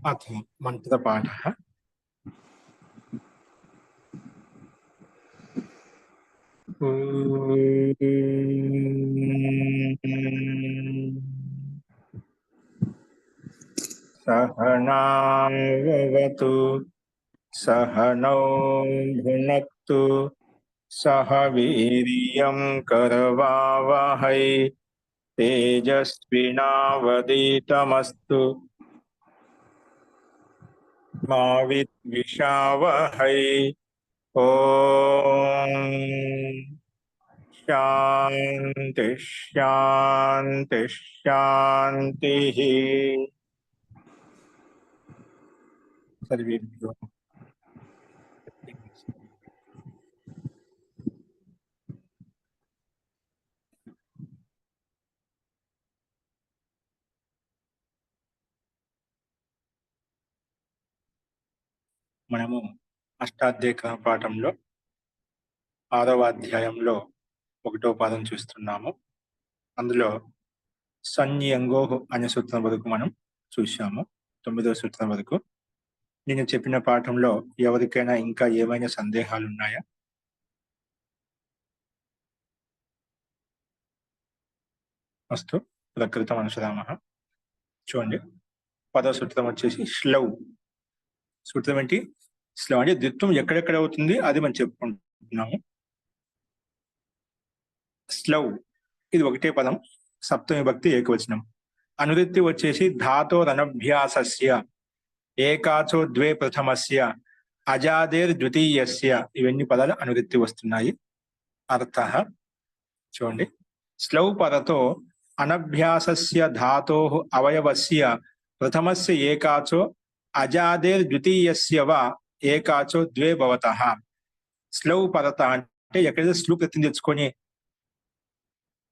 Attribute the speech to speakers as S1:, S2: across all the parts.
S1: अथ मन्त्रपाठः। सहनावतु सहनौ भुनक्तु सह वीर्यं करवावहै तेजस्विनावधीतमस्तु मा विद्विषावहै। ओम शांति शांति शांति। सर्वेभ्यो మనము అష్టాధ్యాయ పాఠంలో 6వ అధ్యాయంలో 1వ పాదం చూస్తున్నాము. అందులో సంయంగోహ్ అనే సూత్రం వరకు మనం చూశాము. 9వ సూత్రం వరకు. నేను చెప్పిన పాఠంలో ఎవరికైనా ఇంకా ఏమైనా సందేహాలు ఉన్నాయా? అస్తు ప్రకృతం అనుసరామః. చూడండి, 10వ సూత్రం వచ్చేసి శ్లౌ. సూత్రం ఏంటి? శ్లౌ అంటే ద్విత్వం ఎక్కడెక్కడ అవుతుంది అది మనం చెప్పుకుంటున్నాము. శ్లౌ ఇది ఒకటే పదం, సప్తమి విభక్తి ఏకవచనం. అనువృత్తి వచ్చేసి ధాతోరనభ్యాసస్య ఏకాచో ద్వే ప్రథమస్య అజాదేర్ ద్వితీయస్య. ఇవన్నీ పదాలు అనువృత్తి వస్తున్నాయి. అర్థః చూడండి, శ్లౌ పదతో అనభ్యాసస్య ధాతోః అవయవస్య ప్రథమస్య ఏకాచో అజాదేర్ ద్వితీయస్య వా ఏకాచో ద్వే భవతః. శ్లౌ పదత అంటే ఎక్కడైతే స్లు ప్రత్యయం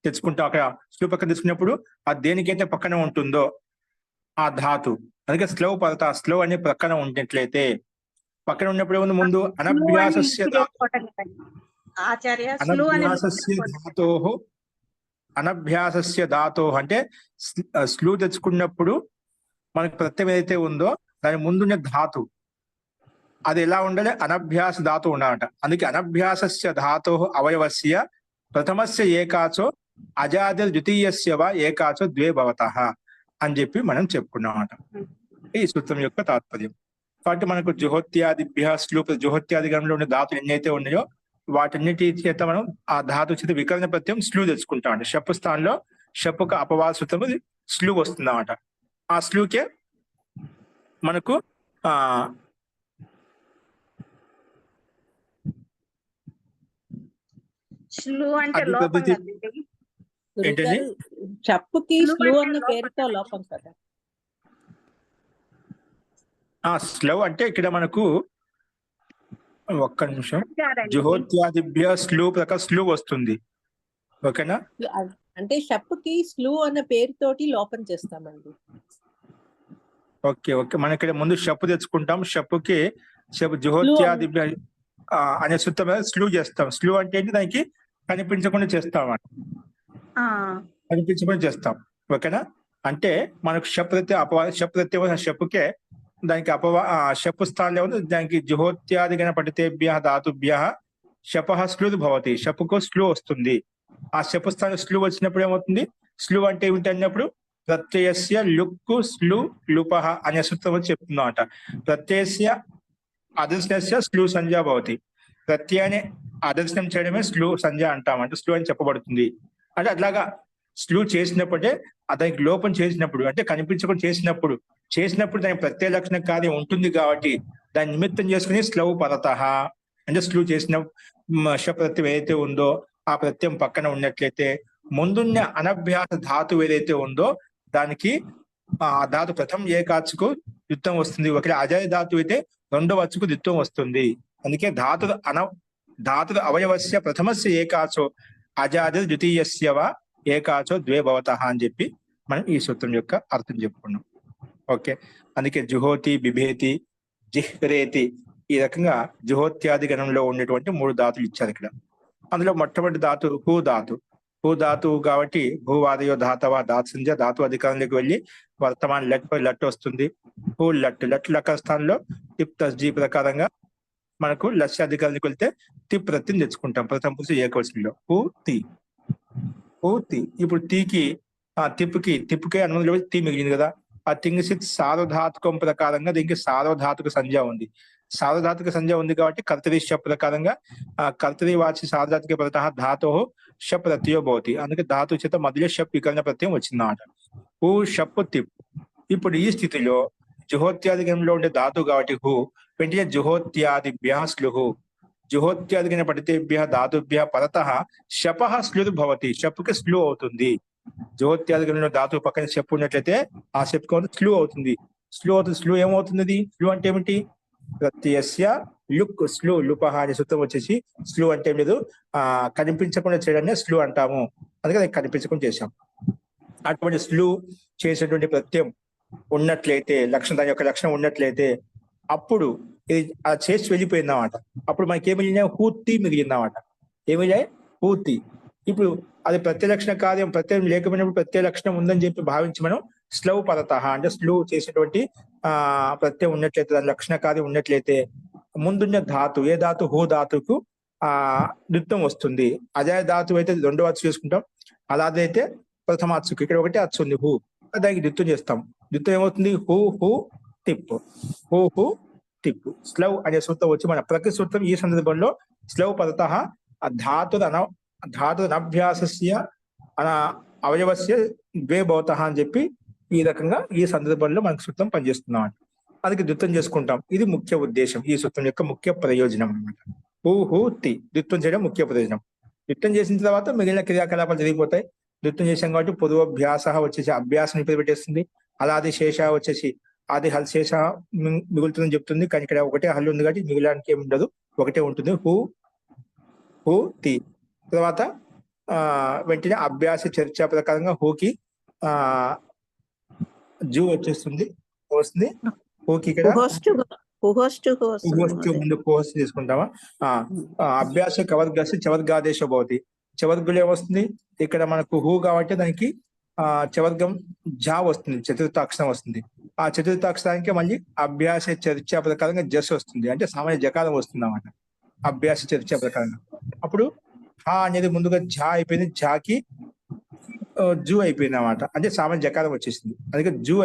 S1: తెచ్చుకుంటాం, అక్కడ స్లు పక్కన తెచ్చుకున్నప్పుడు ఆ దేనికైతే పక్కన ఉంటుందో ఆ ధాతు, అందుకే శ్లౌ పదత. స్లో అనే పక్కన ఉన్నట్లయితే పక్కన ఉన్నప్పుడు ఏముంది? ముందు అనభ్యాసస్య ధాతోః అనభ్యాసస్య ధాతోః అంటే స్లు తెచ్చుకున్నప్పుడు మనకు ప్రత్యయం ఏదైతే ఉందో దాని ముందున్న ధాతు అది ఎలా ఉండాలి? అనభ్యాస ధాతు ఉండాలంట. అందుకే అనభ్యాసస్య ధాతోః అవయవస్య ప్రథమస్య ఏకాచో అజాదిర్ ద్వితీయస్య వా ఏకాచో ద్వే భవతః అని చెప్పి మనం చెప్పుకున్నామట. ఈ సూత్రం యొక్క తాత్పర్యం. కాబట్టి మనకు జుహోత్యాదిభ్య స్లు జుహోత్యాది గణంలో ఉన్న ధాతులు ఎన్నైతే ఉన్నాయో వాటన్నిటి చేత మనం ఆ ధాతు చేత వికరణ ప్రత్యయం స్లు తెచ్చుకుంటామంట. షప్పు స్థానంలో షప్పుకు అపవాద సూత్రం స్లు వస్తుందన్నమాట. ఆ స్లుకే మనకు ఏంటండి?
S2: చప్పుకి స్లో అన్న పేరుతో లోపం కదా.
S1: స్లో అంటే ఇక్కడ మనకు ఒక్క నిమిషం, జుహోత్యాదిభ్య స్లు ప్రకారం స్లు వస్తుంది. ఓకేనా?
S2: అంటే షప్పుకి స్లు అన్న పేరుతోటి లోపం చేస్తామండి.
S1: ఓకే ఓకే, మనం ఇక్కడ ముందు షప్పు తెచ్చుకుంటాం. షప్పుకి జుహోత్యాదిభ్య అనే సూత్రం స్లు చేస్తాం. స్లు అంటే ఏంటి? దానికి కనిపించకుండా చేస్తాం, కనిపించకుండా చేస్తాం. ఓకేనా? అంటే మనకు షప్ ప్రత్యయం షప్పుకే దానికి షప్పు స్థానంలో ఉంది. దానికి జుహోత్యాదిగణ పఠితేభ్య ధాతుభ్య షపః స్లు భవతి. షప్పుకు స్లు వస్తుంది. ఆ షప్పు స్థానం స్లు వచ్చినప్పుడు ఏమవుతుంది? స్లు అంటే ఏమిటి అన్నప్పుడు ప్రత్యయస్య లుక్కు స్లు లుపః అనే సూత్రం చెప్తున్నాం అంట. ప్రత్యయస్య అదర్శనస్య స్లు సంజ్ఞ భవతి. ప్రత్యయాన్ని అదర్శనం చేయడమే స్లు సంజ్ఞ అంటామంటే స్లు అని చెప్పబడుతుంది. అంటే అట్లాగా స్లు చేసినప్పుడే దానికి లోపం చేసినప్పుడు అంటే కనిపించకుండా చేసినప్పుడు దాని ప్రత్యయ లక్షణ కార్యం ఉంటుంది కాబట్టి దాన్ని నిమిత్తం చేసుకుని స్లౌ పరతః అంటే స్లు చేసిన ప్రత్యయం ఏదైతే ఉందో ఆ ప్రత్యయం పక్కన ఉన్నట్లయితే ముందున్న అనభ్యాస ధాతు ఏదైతే ఉందో దానికి ఆ ధాతు ప్రథమ ఏకాచుకు యుద్ధం వస్తుంది. ఒకవేళ అజయ ధాతు అయితే రెండవ అచ్చుకు దిత్వం వస్తుంది. అందుకే ధాతు అవయవస్య ప్రథమస్య ఏకాచో అజాది ద్వితీయస్య వా ఏకాచో ద్వే భవతః అని చెప్పి మనం ఈ సూత్రం యొక్క అర్థం చెప్పుకున్నాం. ఓకే, అందుకే జుహోతి, బిభేతి, జిహ్రేతి ఈ రకంగా జుహోత్యాది గణంలో ఉండేటువంటి 3 ధాతులు ఇచ్చారు ఇక్కడ. అందులో మొట్టమొదటి ధాతు హూ ధాతు. భూ ధాతువు కాబట్టి భూవాదయో ధాతవ ధాత్సంజ ధాతు అధికారంలోకి వెళ్ళి వర్తమాన లట్ పై లట్ వస్తుంది. హూ లట్ లట్ లక స్థానంలో టిప్ ప్లస్ జీ ప్రకారంగా మనకు లక్ష్యాధికారానికి వెళ్తే టిప్ ప్రత్యయం తెచ్చుకుంటాం. ప్రథమ పురుష ఏకవచనంలో హూ తి. హూ తి. ఇప్పుడు తీకి టిప్కి అనుమతిలో టీ మిగిలింది కదా. ఆ తింగిసిత్ సార్వధాతుకం ప్రకారంగా దీనికి సార్వధాతుక సంజ్ఞ ఉంది. సార్వధాతుక సంజ్ఞ ఉంది కాబట్టి కర్తరి షప్ ప్రకారంగా కర్తరి వాచి సార్వధాతుక పదత ధాతో షప్ ప్రత్యయో భవతి. అందుకే ధాతు చేత మధ్యలో షప్ వికరణ ప్రత్యయం వచ్చిందన్నమాట. హూ షప్ తిప్. ఇప్పుడు ఈ స్థితిలో జుహోత్యాదిగంలో ఉండే ధాతు కాబట్టి హూ వెంటనే జుహోత్యాదిభ్య స్లుహు. జుహోత్యాదిగిన పఠితేభ్య ధాతుభ్య పరత శపః స్లుర్ భవతి. షప్కి స్లు అవుతుంది. జుహోత్యాదిగంలో ధాతు పక్కన షప్ ఉన్నట్లయితే ఆ షప్ స్లు అవుతుంది. స్లు అవుతుంది. స్లు ఏమవుతుంది? స్లు అంటే ఏమిటి? ప్రత్యస్య లుక్ స్లు లుపహ అనే సూత్రం వచ్చేసి స్లు అంటే ఏం లేదు, కనిపించకుండా చేయడాన్ని స్లు అంటాము. అందుకే కనిపించకుండా చేశాం. అటువంటి స్లు చేసేటువంటి ప్రత్యయం ఉన్నట్లయితే లక్షణం, దాని యొక్క లక్షణం ఉన్నట్లయితే అప్పుడు ఇది చేసి వెళ్ళిపోయిందన్నమాట. అప్పుడు మనకి ఏం మిగిలిన హూతి మిగిలిందన్నమాట. ఏమిలే హూతి. ఇప్పుడు అది ప్రత్యలక్షణ కార్యం ప్రత్యయం లేకపోయినప్పుడు ప్రత్యయ లక్షణం ఉందని చెప్పి భావించి మనం స్లవ్ పదత అంటే స్లు చేసేటువంటి ప్రత్యయం ఉన్నట్లయితే, దాని లక్షణ కార్యం ఉన్నట్లయితే ముందున్న ధాతు ఏ ధాతు హూ ధాతుకు ద్విత్వం వస్తుంది. అదే ధాతు అయితే రెండో అచ్చు చేసుకుంటాం. అలాగైతే ప్రథమ అచ్చుకు ఇక్కడ ఒకటే అచ్చు ఉంది హూ, దానికి ద్విత్వం చేస్తాం. ద్విత్వం ఏమవుతుంది? హూ హూ టిప్. హూ హూ టిప్. స్లవ్ అనే సూత్రం వచ్చి మన ప్రకృతి సూత్రం ఈ సందర్భంలో స్లవ్ పదత ధాతురనభ్యాసస్య అవయవస్య ద్వే భవతః అని చెప్పి ఈ రకంగా ఈ సందర్భంలో మనకు సూత్రం పనిచేస్తున్నాం. అందుకే ద్విత్వం చేసుకుంటాం. ఇది ముఖ్య ఉద్దేశం, ఈ సూత్రం యొక్క ముఖ్య ప్రయోజనం అనమాట. హూ హూ తి ద్విత్వం చేయడం ముఖ్య ప్రయోజనం. ద్విత్వం చేసిన తర్వాత మిగిలిన క్రియాకలాపాలు జరిగిపోతాయి. ద్విత్వం చేసాం కాబట్టి పూర్వాభ్యాస వచ్చేసి అభ్యాసం పెట్టేస్తుంది. అలాది శేష వచ్చేసి అది హల్ శేష మిగులుతుందని చెప్తుంది. కానీ ఇక్కడ ఒకటే హల్ ఉంది కాబట్టి మిగిలినకి ఏమి ఉండదు, ఒకటే ఉంటుంది. హూ హూ తి. తర్వాత వెంటనే అభ్యాస చర్చ ప్రకారంగా హూకి జూ వచ్చేస్తుంది వస్తుంది. హూకి ఇక్కడ ముందు కోహస్ తీసుకుంటామా. అభ్యాస కవర్గస్ చవర్గాదేశ భవతి. చవర్గులు ఏమొస్తుంది? ఇక్కడ మనకు హూ కాబట్టి దానికి చవర్గం జా వస్తుంది, చతుర్థాక్షరం వస్తుంది. ఆ చతుర్థాక్షరానికి మళ్ళీ అభ్యాస చర్చ ప్రకారంగా జస్ వస్తుంది, అంటే సామాన్య జకారం వస్తుంది అన్నమాట. అభ్యాస చర్చ ప్రకారంగా అప్పుడు హా అనేది ముందుగా జా అయిపోయింది, జాకి జూ అయిపోయింది అన్నమాట. అంటే సామాన్య జకారం వచ్చేసింది. అందుకే జూ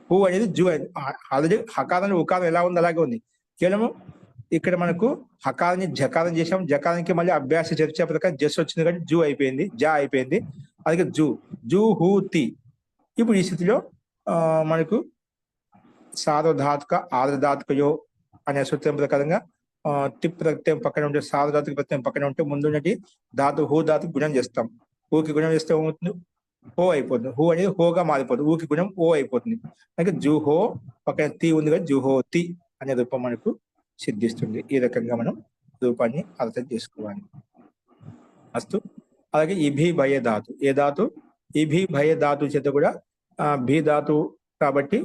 S1: హూ అనేది జూ అయింది. ఆల్రెడీ హకారాన్ని ఉకారం ఎలా ఉంది అలాగే ఉంది. కేవలం ఇక్కడ మనకు హకారాన్ని జకారం చేసాం. జకారానికి మళ్ళీ అభ్యాస చర్చ ప్రకారం జస్ వచ్చింది కాబట్టి జూ అయిపోయింది, జా అయిపోయింది. అందుకే జూ హూ తి. ఇప్పుడు ఈ స్థితిలో మనకు సార్వధాతుక ఆర్ధధాతుకయో అనే సూత్రం ప్రకారంగా టిప్ ప్రత్యయం పక్కన ఉంటే సార్వధాతుక ప్రత్యయం పక్కన ఉంటే ముందున్నటి ధాతు హూ ధాతు గుణం చేస్తాం. హూకి గుణం చేస్తే ఏమవుతుంది? హో అయిపోతుంది. హూ అనేది హోగా మారిపోతుంది. ఊకి గుణం ఓ అయిపోతుంది. అలాగే జూహో పక్కన తి ఉంది కదా, జూహో తి అనే రూపం మనకు సిద్ధిస్తుంది. ఈ రకంగా మనం రూపాన్ని అర్థం చేసుకోవాలి. అస్తు. అలాగే ఇభి భయ ధాతు. ఏ ధాతు? ఇభి భయ ధాతు చేత కూడా భీ ధాతు కాబట్టి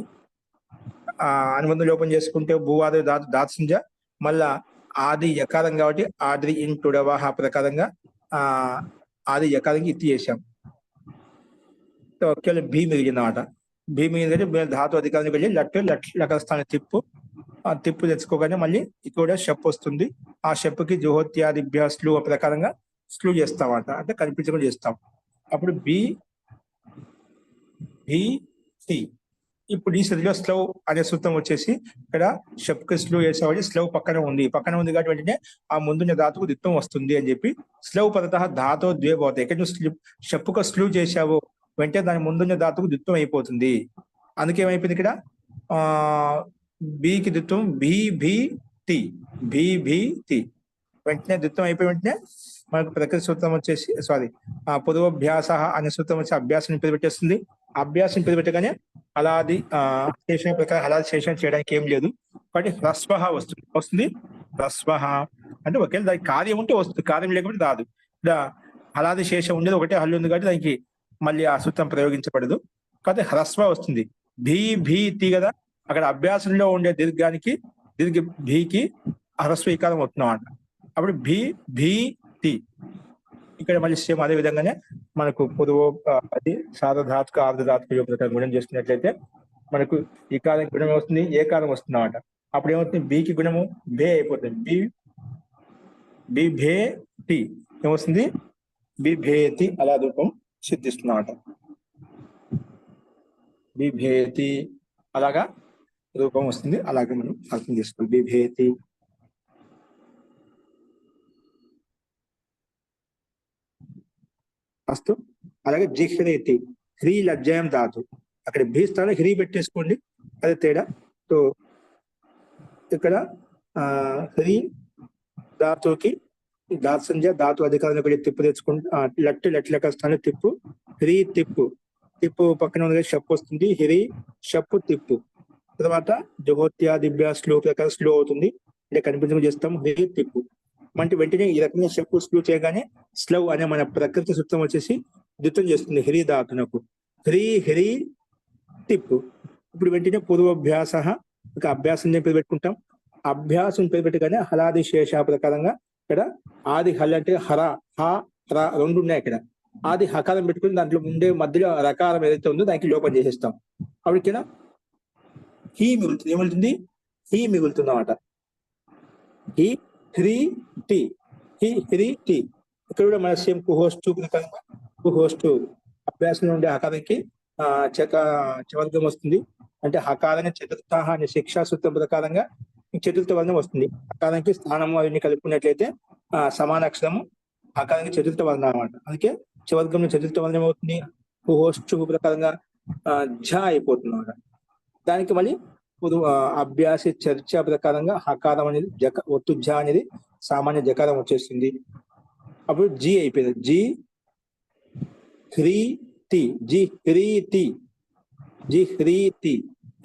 S1: అనుబంధ లోపం చేసుకుంటే భూవాద ధాతు దాత్సింజ, మళ్ళా ఆది యకారం కాబట్టి ఆది ఇంటుడవాహ ప్రకారంగా ఆది యకారంగా ఇత్తి చేశాం. కేవలం భీ మిగిలిందన్నమాట. భీ మిగిలిందంటే ధాతు అధికారానికి వెళ్ళి లక్క స్థానం తిప్పు తెచ్చుకోగానే మళ్ళీ ఇక్కడ షప్ వస్తుంది. ఆ షప్కి జుహోత్యాదిభ్య స్లు ప్రకారంగా స్లు చేస్తామట, అంటే కనిపించకుండా చేస్తాం. అప్పుడు బి టి. ఇప్పుడు ఈ స్థితిలో స్లవ్ అనే సూత్రం వచ్చేసి ఇక్కడ షప్కి స్లు వేసేవాడి స్లవ్ పక్కన ఉంది కాబట్టి వెంటనే ఆ ముందున్న ధాతుకు దిత్వం వస్తుంది అని చెప్పి స్లవ్ పదత ధాతో ద్వే పోతాయి. ఇక్కడ నువ్వు షప్పుకు స్లు చేసావు వెంటనే దాని ముందున్న ధాతుకు దిత్వం అయిపోతుంది. అందుకే ఏమైపోయింది ఇక్కడ బికి దిత్వం తి వెంటనే దిత్వం అయిపోయి వెంటనే మనకు ప్రకృతి సూత్రం వచ్చేసి పూర్వాభ్యాస అనే సూత్రం వచ్చి అభ్యాసం పెట్టేస్తుంది. అభ్యాసం పెట్టగానే అలాది శేషం ప్రకారం అలాది శేషం చేయడానికి ఏం లేదు కాబట్టి హ్రస్వ వస్తుంది. హ్రస్వ అంటే ఒకే దానికి కార్యం ఉంటే వస్తుంది, కార్యం లేకపోతే రాదు. ఇక్కడ అలాది శేషం ఉండేది ఒకటే హల్లు ఉంది కాబట్టి దానికి మళ్ళీ ఆ సూత్రం ప్రయోగించబడదు. కాబట్టి హ్రస్వ వస్తుంది. భీ కదా, అక్కడ అభ్యాసంలో ఉండే దీర్ఘానికి భీకి హ్రస్వ ఈకారం వస్తున్నాం అంట. అప్పుడు భీ తి. ఇక్కడ మళ్ళీ సేమ్ అదే విధంగానే మనకు పొదువు అది సార్వధాతుక ఆర్ధధాతుక ప్రకారం గుణం చేసుకున్నట్లయితే మనకు ఈ కాలం గుణం వస్తుంది, ఏ కాలం వస్తుంది అన్నమాట. అప్పుడు ఏమవుతుంది, బికి గుణము బే అయిపోతుంది. బి భే టి ఏమొస్తుంది, బిభేతి అలా రూపం సిద్ధిస్తున్నమాట. బిభేతి అలాగా రూపం వస్తుంది. అలాగే మనం అర్థం చేసుకోవాలి. బిభేతి అస్తు. అలాగే జిహ్రేతి, హ్రీ లజ్జాయం ధాతు, అక్కడ భీ స్థానం హ్రీ పెట్టేసుకోండి, అదే తేడా. సో ఇక్కడ హ్రీ ధాతువుకి ధాతు సంధ్య ధాతు అధికారంలో కూడా తిప్పు తెచ్చుకుంటా, లెక్క స్థానం తిప్పు, హ్రీ తిప్పు, తిప్పు పక్కన ఉంది షప్పు వస్తుంది, హిరి షప్పు తిప్పు. తర్వాత జహోత్యా దివ్య స్లో ప్రకారం స్లో అవుతుంది, అంటే కనిపించడం చేస్తాం. హిరి తిప్పు అంటే వెంటనే ఈ రకంగా షప్పు స్లో చేయగానే స్లవ్ అనే మన ప్రకృతి సూత్రం వచ్చేసి ద్వితం చేస్తుంది హిరి ధాతునకు. హిరి తిప్పు. ఇప్పుడు వెంటనే పూర్వాభ్యాస, ఒక అభ్యాసం పేరు పెట్టుకుంటాం. అభ్యాసం పేరు పెట్టగానే హలాది శేష ప్రకారంగా ఇక్కడ ఆది హల్ అంటే హర, హ ర రెండు ఉన్నాయి. ఇక్కడ ఆది హకారం పెట్టుకుని దాంట్లో ఉండే మధ్యలో రకారం ఏదైతే ఉందో దానికి లోపం చేసేస్తాం. అప్పుడు ఇక్కడ హీ మిగులుతుంది. ఏమిగులుతుంది, హీ మిగులుతుంది అన్నమాట. హీ హ్రీ టి, హీ హ్రీ టి. ఇక్కడ కూడా మన సేమ్ కుహోస్టు ప్రకారంగా కుహోస్టు అభ్యాసంలో ఉండే హకారానికి చవర్గం వస్తుంది. అంటే హకారాన్ని చతుర్థ అనే శిక్షా సూత్రం ప్రకారంగా చతుర్థ వర్ణం వస్తుంది. హకారానికి స్థానము అవన్నీ కలుపుకున్నట్లయితే సమానాక్షరము హకారానికి చతుర్థ వర్ణం అన్నమాట. అందుకే చవర్గంలో చతుర్థ వర్ణం అవుతుంది. కుహోస్టు ప్రకారంగా ఝ అయిపోతుంది అన్నమాట. దానికి మళ్ళీ అభ్యాస చర్చ ప్రకారంగా హకారం అనేది ఒత్తు ఝ అనేది సామాన్య జకారం వచ్చేస్తుంది. అప్పుడు జి అయిపోయింది. జి హ్రీ తి, జి హ్రీ తి, జి హ్రీ తి.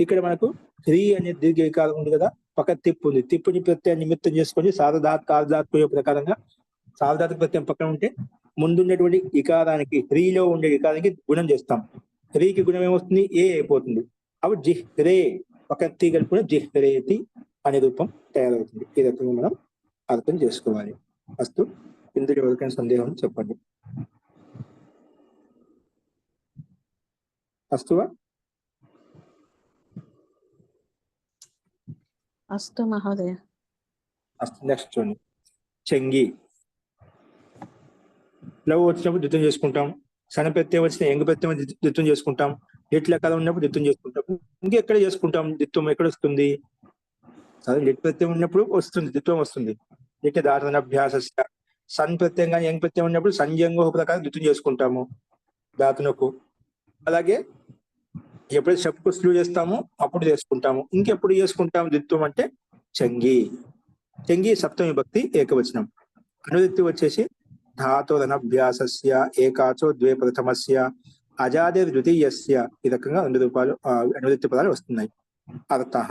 S1: ఇక్కడ మనకు హ్రీ అనే దీర్ఘ వికారం ఉంది కదా, పక్కన తిప్పు ఉంది. తిప్పుని ప్రత్యయం నిమిత్తం చేసుకొని సార్వధాతుక ప్రకారంగా సార్వధాతుక ప్రత్యయం పక్కన ఉంటే ముందున్నటువంటి వికారానికి హ్రీలో ఉండే వికారానికి గుణం చేస్తాం. హ్రీకి గుణం ఏమొస్తుంది, ఏ అయిపోతుంది. అప్పుడు జిహ్రే పక్కన తీ కలుపుకుని జిహ్రేతి అనే రూపం తయారవుతుంది. ఈ రకంగా మనం అర్థం చేసుకోవాలి. అస్తు. ఇందులో ఎవరికైనా సందేహం చెప్పండి. అస్తువా?
S2: అస్తు మహోదయ.
S1: అస్తు. నెక్స్ట్ చూడండి, చెంగి. లవ్ వచ్చినప్పుడు ద్వితం చేసుకుంటాం. సన ప్రత్యయం వచ్చిన ఎంగు ప్రత్యయం ద్వితం చేసుకుంటాం. లిట్ల కథ ఉన్నప్పుడు ద్వితం చేసుకుంటాం. ఇంకెక్కడ చేసుకుంటాం ద్విత్వం, ఎక్కడ వస్తుంది? సరే, లిట్ ప్రత్యయం ఉన్నప్పుడు వస్తుంది, ద్విత్వం వస్తుంది. లిట్ ధాతనభ్యాస. సన్ ప్రత్యయం కానీ ఎంగ్ ప్రత్యయం ఉన్నప్పుడు సంజంగో ప్రకారం ద్వితం చేసుకుంటాము ధాతునకు. అలాగే ఎప్పుడైతే షప్కు స్లూ చేస్తామో అప్పుడు చేసుకుంటాము. ఇంకెప్పుడు చేసుకుంటాము ద్విత్వం అంటే చెంగి. చెంగి సప్తమి విభక్తి ఏకవచనం. అనుదిత్తి వచ్చేసి ధాతోరనభ్యాసస్య ఏకాచో ద్వే ప్రథమస్య అజాదే ద్వితీయస్య. ఈ రకంగా 2 రూపాయలు అనుదిత్తి పదాలు వస్తున్నాయి. అర్థః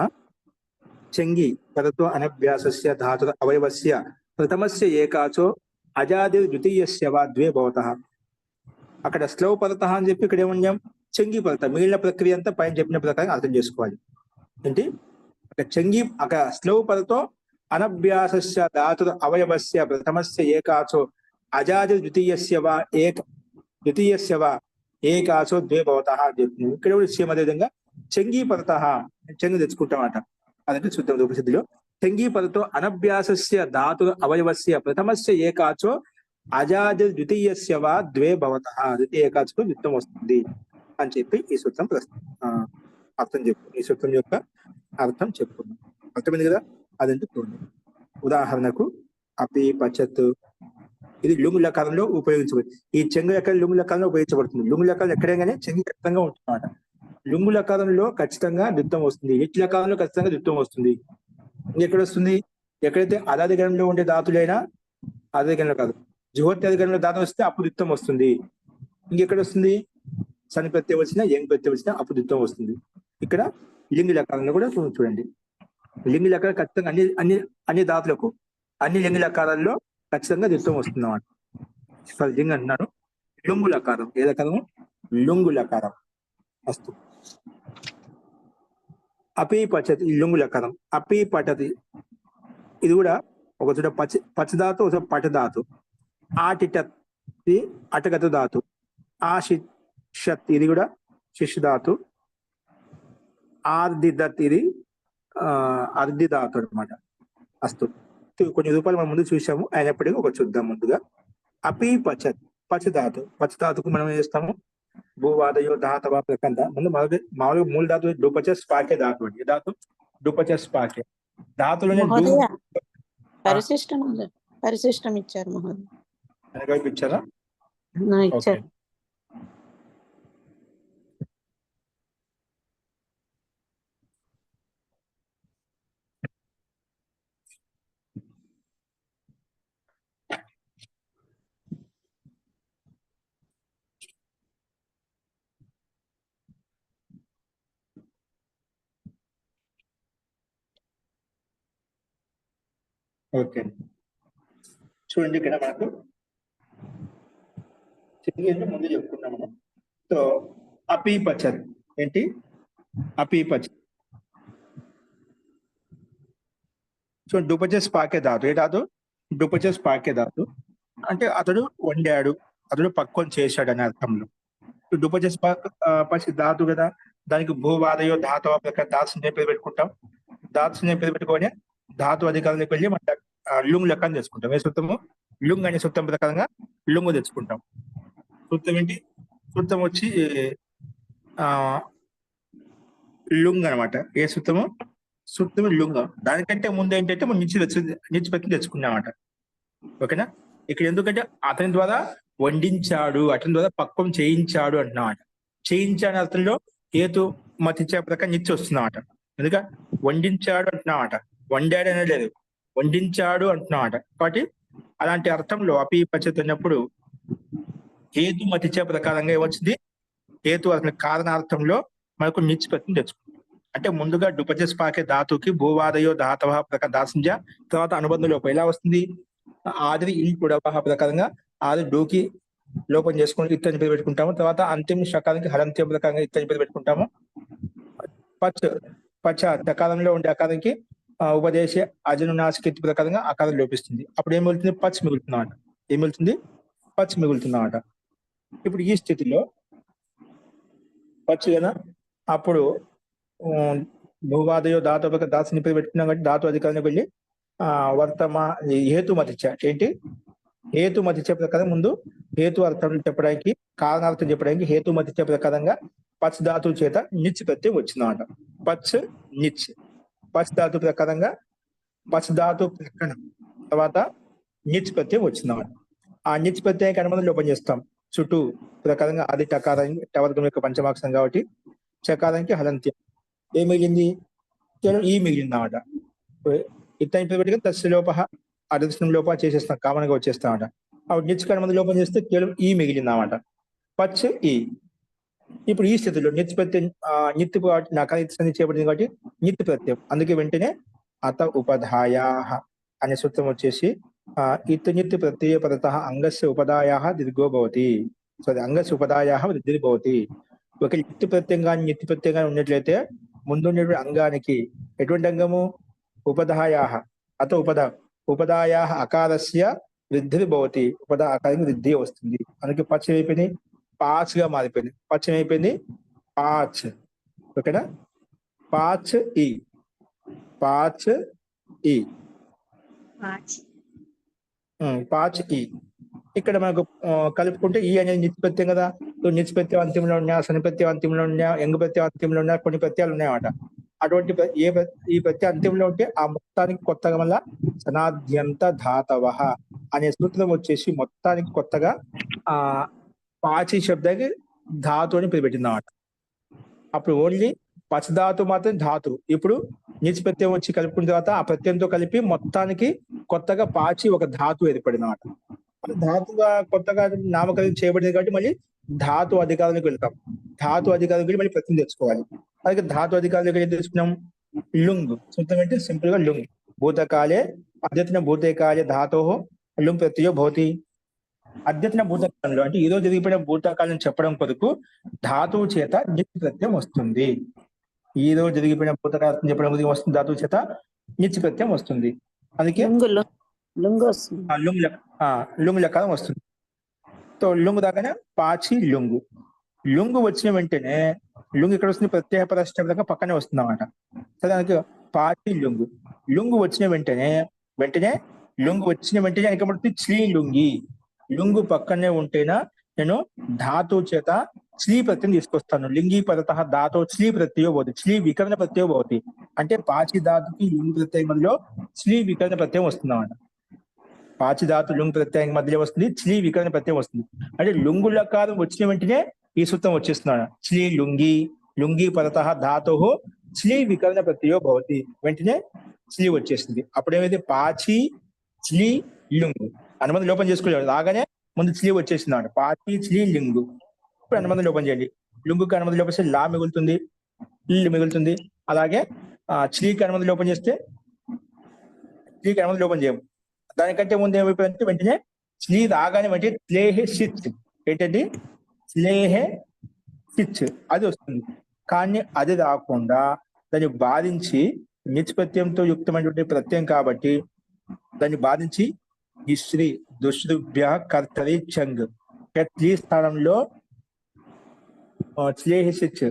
S1: చెంగి పదతో అనభ్యాసస్య ధాతుర అవయవస్య ప్రథమస్య ఏకాచో అజాదే ద్వితీయస్య వా ద్వే భవతః. అక్కడ స్లవ్ పదతః అని చెప్పి ఇక్కడ ఏమన్నాం, చెంగి పదత. మిగిలిన ప్రక్రియ అంతా పైన చెప్పిన ప్రకారం అర్థం చేసుకోవాలి. ఏంటి అక్కడ చెంగి, అక్కడ స్లవ్ పదతో అనభ్యాసస్య ధాతుర అవయవస్య ప్రథమస్య ఏకాచో అజాది ద్వితీయస్య వా ఏకాచో ద్వే భవతః అని చెప్తుంది. ఇక్కడ కూడా సేమ్ అదే విధంగా చెంగి పదతః, చెంగి తెచ్చుకుంటామట. అదంటే చూద్దాం ఉపనిషత్తులో. చెంగి పదతో అనభ్యాసస్య ధాతుర అవయవస్య ప్రథమస్య ఏకాచో అజాది ద్వితీయస్య వా ద్వే భవతః. ద్వితీయ ఏకాచకు ద్విత్వం వస్తుంది అని చెప్పి ఈ సూత్రం అర్థం చెప్పు. ఈ సూత్రం యొక్క అర్థం చెప్పుకున్నాం. అర్థమైంది కదా? అదంటే చూడండి. ఉదాహరణకు అపి పచత్, ఇది లుంగు లకారంలో ఉపయోగించబడుతుంది. ఈ చెంగు లకారం లుంగు లకారంలో ఉపయోగించబడుతుంది. లుంగు లకారం ఎక్కడైనా చెంగు ఖచ్చితంగా ఉంటుంది అన్నమాట. లుంగు లకారంలో ఖచ్చితంగా ద్విత్వం వస్తుంది. ఇట్ లకారంలో ఖచ్చితంగా ద్విత్వం వస్తుంది. ఇంకెక్కడ వస్తుంది? ఎక్కడైతే అదాదిగణంలో ఉండే ధాతులైనా అదాదిగణంలో కాదు, జుహోత్యాదిగణంలో ధాతు వస్తే అప్పుడు ద్విత్వం వస్తుంది. ఇంకెక్కడ వస్తుంది? సని ప్రత్యయం వచ్చినా ఎంగ్ ప్రత్యయం వచ్చినా అప్పుడు ద్విత్వం వస్తుంది. ఇక్కడ లింగి లకారంలో కూడా చూడండి. లింగి లకారం ఖచ్చితంగా అన్ని ధాతులకు అన్ని లింగి లకారాల్లో ఖచ్చితంగా ద్విత్వం వస్తుంది అన్నమాట. లింగ్ అంటున్నాను. లుంగు లకారం. ఏ లకారం? లుంగు లకారం. అస్తు. అపి పచతి, లుంగు లకారం. అపి పఠతి, ఇది కూడా ఒక చోట పచధాతు, ఒక చోట పఠధాతు. ఆటిట ఇది అటగత ధాతు. షత్ ఇది కూడా శిష్ ధాతు. ఆర్దిదత్ ఇది అర్ధి ధాతు అనమాట. అస్తు కొన్ని రూపాయలు మనం ముందు చూసాము, అయినప్పటికీ ఒక చూద్దాం ముందుగా. అపి పచత్ పచ ధాతు. పచ ధాతుకు మనం ఏం చేస్తాము? భూవాదయో ధాతవ ప్రకంద. ముందు మామూలుగా మూల ధాతు డుపచ స్పాకే ధాతు అండి. ధాతు డుపచ స్పాకే ధాతులోనే
S2: మహోదయ పరిశిష్టం ఇచ్చారు మహోదయ.
S1: ఇచ్చారా?
S2: ఇచ్చారు.
S1: ఓకే, చూడండి ఇక్కడ మనకు తిరిగి ముందు చెప్పుకున్నాం మనం. సో అపి పచత్ ఏంటి? అపి పచత్. సో డుపచస్ పాకే ధాతు. ఏ ధాతు? డుపచస్ పాకే ధాతు. అంటే అతడు వండాడు, అతడు పక్వం చేశాడు అనే అర్థంలో. డుపచస్ పచి ధాతు కదా, దానికి భూవాదయో ధాతవ ప్రకారం ధాతుని పేరు పెట్టుకుంటాం. ధాతుని పేరు పెట్టుకొని ధాతు అధికారానికి వెళ్ళి మన లుంగ్ లెక్కను తెచ్చుకుంటాం. ఏ సూత్రము? లుంగ్ అనే సూత్రం ప్రకారంగా లుంగు తెచ్చుకుంటాం. సూత్రం ఏంటి? సూత్రం వచ్చి లుంగ్ అనమాట. ఏ సూత్రము? సూత్రము లుంగ. దానికంటే ముందు ఏంటంటే మనం నిచ్చిపెట్టి తెచ్చుకున్నామట. ఓకేనా? ఇక్కడ ఎందుకంటే అతని ద్వారా వండించాడు, అతని ద్వారా పక్వం చేయించాడు అంటున్నామాట. చేయించాడు అర్థంలో హేతు మతిచ్చే ప్రకారం నిచ్చి వస్తున్నామాట. ఎందుక వండించాడు అంటున్నామాట, వండాడు అనే లేదు, వండించాడు అంటున్నామాట. కాబట్టి అలాంటి అర్థంలో అపి పచత్ అన్నప్పుడు హేతు మతిచ్చే ప్రకారంగా ఏమొచ్చింది? హేతు అతని కారణార్థంలో మనకు నిచ్చిపెట్టిని తెచ్చుకుంటాం. అంటే ముందుగా డుపచస్ పాకే ధాతుకి భూవాదయో ధాతవ ప్రకారం దాసింజ, తర్వాత అనుబంధ లోపం ఎలా వస్తుంది? ఆది ఇల్ పుడవ ప్రకారంగా ఆది డూకి లోపం చేసుకుని ఇత్తని పేరు పెట్టుకుంటాము. తర్వాత అంతిమ శకానికి హరంత్యం ప్రకారంగా ఇత్తని పేరు పెట్టుకుంటాము. పచ్చ తకాలంలో ఉండే అకారానికి ఉపదేశ అజనునాసిక ప్రకారంగా అకారం లోపిస్తుంది. అప్పుడు ఏం మిగులుతుంది? పచ్ మిగులుతున్నమాట. ఏం మిగులుతుంది? పచ్ మిగులుతున్నమాట. ఇప్పుడు ఈ స్థితిలో పచ్ కదా, అప్పుడు భూవాదయో ధాతు దాసుని పేరు పెట్టుకున్నాం కాబట్టి ధాతు అధికారానికి వెళ్ళి హేతుమతిచ్చ ఏంటి? హేతుమతిచ్చే ప్రకారం ముందు హేతు అర్థం చెప్పడానికి, కారణార్థం చెప్పడానికి హేతుమతిచ్చే ప్రకారంగా పచ్ ధాతు చేత నిచ్ ప్రత్యయం వచ్చిందన్నమాట. పచ్ నిచ్. పచ్ ధాతు ప్రకారంగా పచ్ ధాతు ప్రకరణం తర్వాత నిచ్ ప్రత్యయం వచ్చిందన్నమాట. ఆ నిచ్ ప్రత్యయానికి అనుబంధం లోపం చేస్తాం. చుట్టూ ప్రకారంగా అది టకారానికి టవర్గం యొక్క పంచమాక్షరం కాబట్టి చకారానికి హలంత్యం. ఏం మిగిలింది? కేవలం ఈ మిగిలింది అన్నమాట. ఇతని పేరు పెట్టుకుని తస్య లోప అదర్శనం లోప చేసేస్తాం, కామన్ గా వచ్చేస్తామట. అప్పుడు నిత్యకరణ మంది లోపం చేస్తే కేవలం ఈ మిగిలింది అన్నమాట. పచ్ ఈ. ఇప్పుడు ఈ స్థితిలో నిత్య ప్రత్యయం నిత్య నకారాన్ని చేయబడింది కాబట్టి నిత్య ప్రత్యయం. అందుకే వెంటనే అత ఉపధాయా అనే సూత్రం వచ్చేసి ఇత్ నిత్య ప్రత్యయ పదత అంగస్య ఉపదాయా దీర్ఘో భవతి. సో అది అంగస్య ఉపదాయా వృద్ధి భవతి. ఒక నిత్య ప్రత్యయం కానీ నిత్య ప్రత్యయం కానీ ఉన్నట్లయితే ముందున్నటువంటి అంగానికి ఎటువంటి అంగము? ఉపదాయా. అత ఉపదాయా అకారస్య వృద్ధి భవతి. ఉపదా అకారానికి వృద్ధి వస్తుంది. అందుకే పచ్చం అయిపోయింది, పాచ్ గా మారిపోయింది. పచ్చం అయిపోయింది పాచ్. ఓకేనా? పాచ్ ఈ. పాచ్ ఈ. పాచ్ ఈ. ఇక్కడ మనకు కలుపుకుంటే ఈ అనేది నిత్యప్రత్యయం కదా. నిత్యప్రత్యయం అంతిమంలో ఉన్నా, సనిప్రత్యయం అంతిమంలో ఉన్నా, ఎంగ ప్రత్యయం అంతిమంలో ఉన్నా, కొన్ని ప్రత్యయాలు ఉన్నాయన్నమాట. అటువంటి ఈ ప్రత్యయం అంతిమంలో ఉంటే ఆ మొత్తానికి కొత్తగా మళ్ళా సనాద్యంత ధాతవ అనే సూత్రం వచ్చేసి మొత్తానికి కొత్తగా పాచి శబ్దానికి ధాతు అని పేరు పెట్టింది అన్నమాట. అప్పుడు ఓన్లీ పచధాతు మాత్రం ధాతు. ఇప్పుడు నిచ్ ప్రత్యయం వచ్చి కలుపుకున్న తర్వాత ఆ ప్రత్యయంతో కలిపి మొత్తానికి కొత్తగా పాచి ఒక ధాతు ఏర్పడింది అన్నమాట. ధాతుగా కొత్తగా నామకరణం చేయబడింది కాబట్టి మళ్ళీ ధాతు అధికారానికి వెళ్తాం. ధాతు అధికారానికి వెళ్ళి మళ్ళీ ప్రత్యయం తెచ్చుకోవాలి. అలాగే ధాతు అధికారానికి ఏం తెచ్చుకున్నాం? లుంగ్. సూత్రం అంటే సింపుల్ గా లుంగ్. భూతకాలే అద్యతన భూతకాలే ధాతో లుంగ్ ప్రత్యయో భవతి. అద్యతన భూతకాలంలో అంటే ఈరోజు జరిగిపోయిన భూతకాలం చెప్పడం కొరకు ధాతువు చేత నిత్య ప్రత్యయం వస్తుంది. ఈ రోజు జరిగిపోయిన భూతకాలం చెప్పడం కొరకు వస్తుంది, ధాతువు చేత నిత్య ప్రత్యయం వస్తుంది. అందుకే లుంగ్ లకారం వస్తుంది. సో లుంగు దాకానే పాచి లుంగు. లుంగు వచ్చిన వెంటనే లుంగు ఇక్కడ వస్తుంది, ప్రత్యయ పరస్పరంగా పక్కనే వస్తుంది అన్నమాట. సో దానికి పాచి లుంగు. లుంగు వచ్చిన వెంటనే లుంగు వచ్చిన వెంటనే వెనకబడుతుంది శ్రీ లుంగి. లుంగు పక్కనే ఉంటేనా నేను ధాతు చేత శ్రీ ప్రత్యయం తీసుకొస్తాను. లింగి పదత ధాతు శ్రీ ప్రత్యయో భవతి, శ్రీ వికరణ ప్రత్యయో భవతి. అంటే పాచి ధాతుకి లుంగు ప్రత్యయం మధ్యలో శ్రీ వికరణ ప్రత్యయం వస్తుంది అన్నమాట. పాచి ధాతు లుంగు ప్రత్యయం మధ్యలో వస్తుంది, శ్రీ వికరణ ప్రత్యయం వస్తుంది. అంటే లుంగు లకారం వచ్చిన వెంటనే ఈ సూత్రం వచ్చేస్తున్నాడు. శ్రీ లుంగి, లుంగి పదత ధాతు శ్రీ వికరణ ప్రత్యయో భవతి. వెంటనే శ్రీ వచ్చేస్తుంది. అప్పుడేమైతే పాచి శ్రీ లుంగు అనుబంధం లోపం చేసుకోలేదు. రాగానే ముందు శ్రీ వచ్చేస్తున్నాడు. పాచి శ్రీ లింగు. ఇప్పుడు అనుబంధం లోపం చేయండి. లుంగుకి అనుబంధం లోపం చేస్తే లా మిగులుతుంది, ఇల్లు మిగులుతుంది. అలాగే శ్రీకి అనుబంధం లోపం చేస్తే శ్రీకి అనుబంధం లోపం చేయము. దానికంటే ముందు ఏమైపోయిందంటే వెంటనే శ్రీ రాగానే వెంటనే స్లేహే సిచ్. ఏంటండి? స్లేహే సిచ్ అది వస్తుంది. కానీ అది రాకుండా దాన్ని బాధించి నిష్ప్రత్యయంతో యుక్తమైనటువంటి ప్రత్యయం కాబట్టి దాన్ని బాధించి ఈ శ్రీ దుష్భ్య కర్తరి చంగ్ శ్రీ స్థానంలో శ్లేహిషిచ్